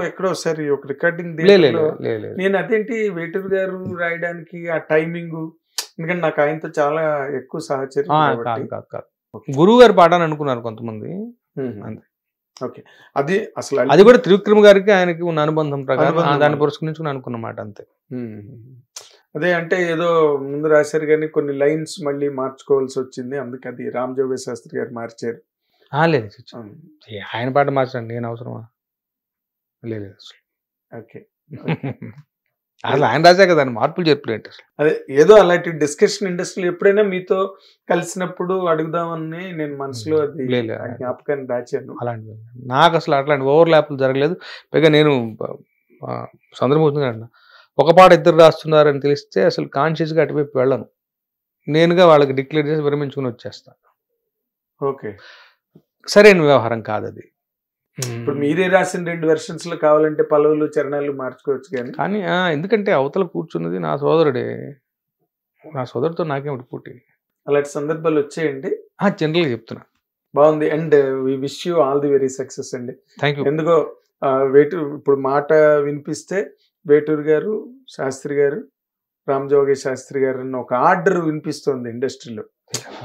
ఎక్కడో ఒకసారి ఒక రికార్డింగ్ నేను అదేంటి వేటూరు గారు రాయడానికి ఆ టైమింగ్, ఎందుకంటే నాకు ఆయనతో చాలా ఎక్కువ సహచర్యం. కాదు గురువు గారి పాట అని అనుకున్నారు కొంతమంది. అంతే. ఓకే. అది అసలు అది కూడా త్రివిక్రమ్ గారికి ఆయనకి ఉన్న అనుబంధం ప్రకారం దాన్ని పురస్కరించుకుని అనుకున్నమాట అంతే. అదే అంటే ఏదో ముందు రాశారు కానీ కొన్ని లైన్స్ మళ్ళీ మార్చుకోవాల్సి వచ్చింది, అందుకే అది రామ్ జోగయ్య శాస్త్రి గారు మార్చారు. లేదు, ఆయన పాట మార్చండి, నేను అవసరమా? లేదు అసలు. ఓకే. అసలు ఆయన రాశాక దాన్ని మార్పులు చెప్పలేంటి అసలు. అదే ఏదో అలాంటి డిస్కషన్ ఇండస్ట్రీలో ఎప్పుడైనా మీతో కలిసినప్పుడు అడుగుదామని నేను మనసులో అది జ్ఞాపకాన్ని దాచాను. అలాంటి నాకు అసలు అట్లాంటి ఓవర్లాప్లు జరగలేదు. పైగా నేను సందర్భం ఒక పాట ఇద్దరు రాస్తున్నారని తెలిస్తే అసలు కాన్షియస్గా అటువైపు వెళ్ళను, నేనుగా వాళ్ళకి డిక్లేర్ చేసి విరమించుకుని వచ్చేస్తాను. ఓకే. సరైన వ్యవహారం కాదు అది. ఇప్పుడు మీరే రాసిన 2 వెర్షన్స్ లో కావాలంటే పలువులు చరణాలు మార్చుకోవచ్చు కానీ ఎందుకంటే అవతల కూర్చున్నది నా సోదరుడే, నా సోదరుడితో నాకేమిటి పోటీ. అలాంటి సందర్భాలు వచ్చాయండి? జనరల్గా చెప్తున్నా. బాగుంది. And we wish you all the very success అండి. Thank you. ఎందుకో ఇప్పుడు మాట వినిపిస్తే వేటూరు గారు, శాస్త్రి గారు, రామ్ జోగయ్య శాస్త్రి గారు అన్న ఒక ఆర్డర్ వినిపిస్తుంది ఇండస్ట్రీలో.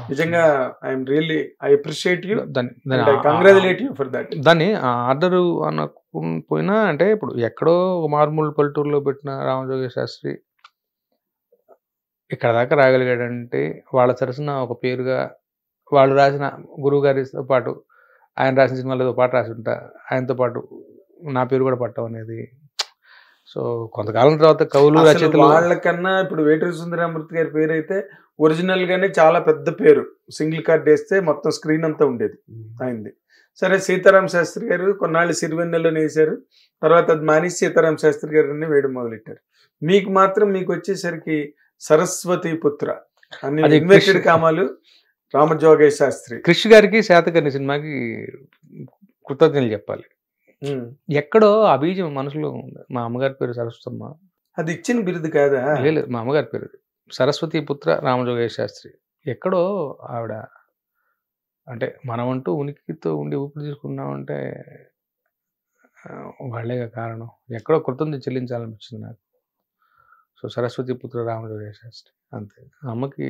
నిజంగా I'm really I appreciate you, I congratulate you for that. దాన్ని ఆర్డర్ పోయినా అంటే ఇప్పుడు ఎక్కడో మార్మూల పల్లెటూరులో పెట్టిన రామజోగయ్య శాస్త్రి ఇక్కడ దాకా రాగలిగాడంటే వాళ్ళ సరసన ఒక పేరుగా వాళ్ళు రాసిన గురువు గారితో పాటు ఆయన రాసిన సినిమాలతో పాటు రాసి ఉంటా, ఆయనతో పాటు నా పేరు కూడా పట్టం అనేది. సో కొంతకాలం తర్వాత కవులు రచయితలు వాళ్ళకన్నా ఇప్పుడు వేటూరి సుందరమూర్తి గారి పేరు అయితే ఒరిజినల్ గానే చాలా పెద్ద పేరు, సింగిల్ కార్డ్ వేస్తే మొత్తం స్క్రీన్ అంతా ఉండేది అయింది. సరే సీతారామ శాస్త్రి గారు కొన్నాళ్ళు సిరివెన్నెలను వేశారు, తర్వాత అది మానేసి సీతారామ శాస్త్రి గారిని వేయడం మొదలెట్టారు. మీకు మాత్రం మీకు వచ్చేసరికి సరస్వతి పుత్ర అన్ని ఇన్వెస్టెడ్ కామాలు రామజోగయ్య శాస్త్రి. కృష్ణ గారికి శాతకర్ణి సినిమాకి కృతజ్ఞతలు చెప్పాలి. ఎక్కడో ఆ బీజం మనసులో ఉంది. మా అమ్మగారి పేరు సరస్వతమ్మ, అది ఇచ్చిన బిరుదు కాదా? లేదు, మా అమ్మగారి పేరు సరస్వతి పుత్ర రామజోగయ్య శాస్త్రి. ఎక్కడో ఆవిడ అంటే మనమంటూ ఉనికితో ఉండి ఊపిరి తీసుకున్నామంటే వాళ్ళే కారణం. ఎక్కడో కృతజ్ఞత చెల్లించాలనిపించింది నాకు. సో సరస్వతి పుత్ర రామజోగయ్య శాస్త్రి అంతే, అమ్మకి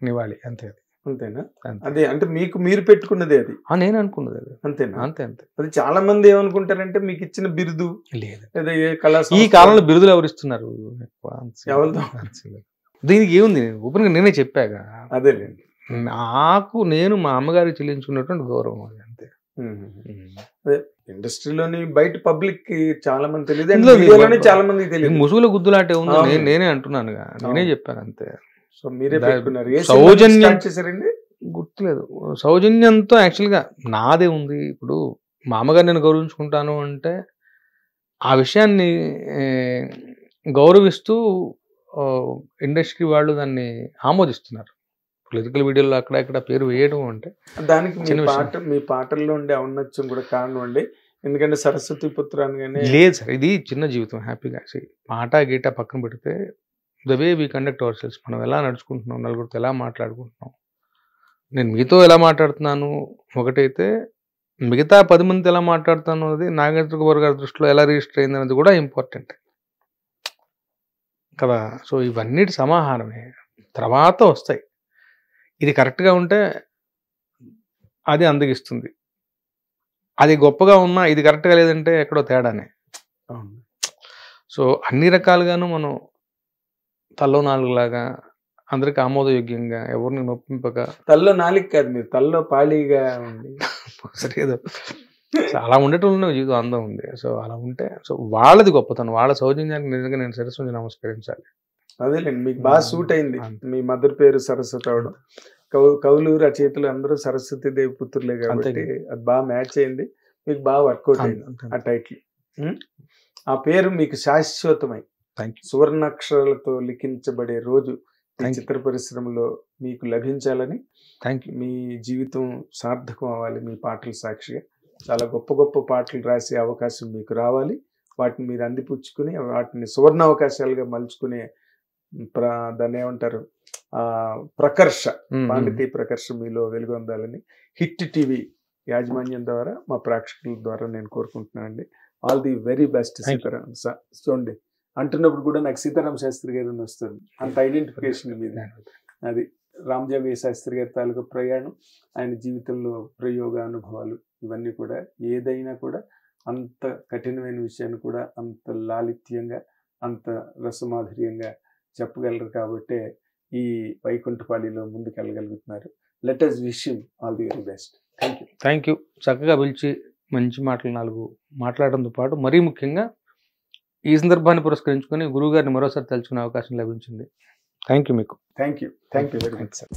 నివాళి అంతే. అది అంతేనా? అదే అంటే మీకు మీరు పెట్టుకున్నదే అది? నేను అనుకున్నది అది. అంతేనా? అంతే అంతే. అది చాలా మంది ఏమనుకుంటారంటే మీకు ఇచ్చిన బిరుదు లేదు, ఈ కాలంలో బిరుదులు ఎవరు ఇస్తున్నారు? ఎవరితో? దీనికి ఏముంది, ఓపెన్గా నేనే చెప్పాక. అదేలేండి, నాకు నేను మా అమ్మగారికి చెల్లించుకున్నటువంటి గౌరవం అది అంతే. అదే ఇండస్ట్రీలోని బయట పబ్లిక్ కి చాలా మంది తెలియదు, చాలా మందికి తెలియదు. ముసుగుల గుద్దులాటే ఉంది, నేనే అంటున్నాను, నేనే చెప్పాను అంతే. సో మీరే పెట్టుకున్నారు. సౌజన్యం చేశారండి? గుర్తులేదు. సౌజన్యంతో యాక్చువల్గా నాదే ఉంది. ఇప్పుడు మా అమ్మగారు నేను గౌరవించుకుంటాను అంటే ఆ విషయాన్ని గౌరవిస్తూ ఇండస్ట్రీ వాళ్ళు దాన్ని ఆమోదిస్తున్నారు. పొలిటికల్ వీడియోలో అక్కడ ఇక్కడ పేరు వేయడం అంటే దానికి మీ పాటల్లో ఉండే ఔన్నత్యం కూడా కారణం అండి. ఎందుకంటే సరస్వతి పుత్ర అనగానే లేదు సార్, ఇది చిన్న జీవితం, హ్యాపీగా పాట గీట పక్కన పెడితే the way we conduct hour cells, మనం ఎలా నడుచుకుంటున్నాం, నలుగురితో ఎలా మాట్లాడుకుంటున్నాం, నేను మీతో ఎలా మాట్లాడుతున్నాను ఒకటైతే, మిగతా 10 మందితో ఎలా మాట్లాడుతాను అనేది నాగేంద్ర కుమార్ గారి దృష్టిలో ఎలా రిజిస్టర్ అయింది అనేది కూడా ఇంపార్టెంట్ కదా. సో ఇవన్నిటి సమాహారమే, తర్వాత వస్తాయి. ఇది కరెక్ట్గా ఉంటే అది అందగిస్తుంది, అది గొప్పగా ఉన్నా ఇది కరెక్ట్గా లేదంటే ఎక్కడో తేడానే. సో అన్ని రకాలుగాను మనం తల్లో నాలుగులాగా అందరికి ఆమోదయోగ్యంగా ఎవరిని నొప్పింపక తల్లో నాలుగు కాదు, మీరు తల్లో పాళీగా ఉంది. సరే ఏదో సో అలా ఉండేటోళ్ళలో జీవితం అందం ఉంది. సో అలా ఉంటే సో వాళ్ళది గొప్పతనం, వాళ్ళ సౌజన్యానికి నిజంగా నేను శిరస్సు నమస్కరించాలి. అదేలేండి, మీకు బాగా సూట్ అయింది. మీ మదర్ పేరు సరస్వతి అవడం, కవులు రచయితలు అందరూ సరస్వతి దేవి పుత్రులే కాబట్టి అది బాగా మ్యాచ్ అయింది, మీకు బాగా వర్కౌట్ అయింది ఆ టైటిల్. ఆ పేరు మీకు శాశ్వతమై సువర్ణాక్షరాలతో లిఖించబడే రోజు ఈ చిత్ర పరిశ్రమలో మీకు లభించాలని, మీ జీవితం సార్థకం అవ్వాలి. మీ పాటల సాక్షిగా చాలా గొప్ప గొప్ప పాటలు రాసే అవకాశం మీకు రావాలి. వాటిని మీరు అందిపుచ్చుకుని వాటిని సువర్ణ అవకాశాలుగా మలుచుకునే దాన్ని ఏమంటారు ప్రకర్ష, పాండితీ ప్రకర్ష మీలో వెలుగొందాలని హిట్ టీవీ యాజమాన్యం ద్వారా మా ప్రేక్షకుల ద్వారా నేను కోరుకుంటున్నానండి. All the very best Sitaram. చూడండి అంటున్నప్పుడు కూడా నాకు సీతారాం శాస్త్రి గారు వస్తుంది, అంత ఐడెంటిఫికేషన్ మీద. అది రామజోగయ్య శాస్త్రి గారి తాలూకా ప్రయాణం, ఆయన జీవితంలో ప్రయోగ అనుభవాలు ఇవన్నీ కూడా ఏదైనా కూడా అంత కఠినమైన విషయాన్ని కూడా అంత లాలిత్యంగా అంత రసమాధుర్యంగా చెప్పగలరు కాబట్టి ఈ వైకుంఠపాళిలో ముందుకెళ్ళగలుగుతున్నారు. Let us wish him all the very best. Thank you. చక్కగా పిలిచి మంచి మాటలు 4 మాట్లాడడంతో పాటు మరీ ముఖ్యంగా ఈ సందర్భాన్ని పురస్కరించుకొని గురువు గారిని మరోసారి తలుచుకునే అవకాశం లభించింది. థ్యాంక్ యూ మీకు. Thank you very much sir.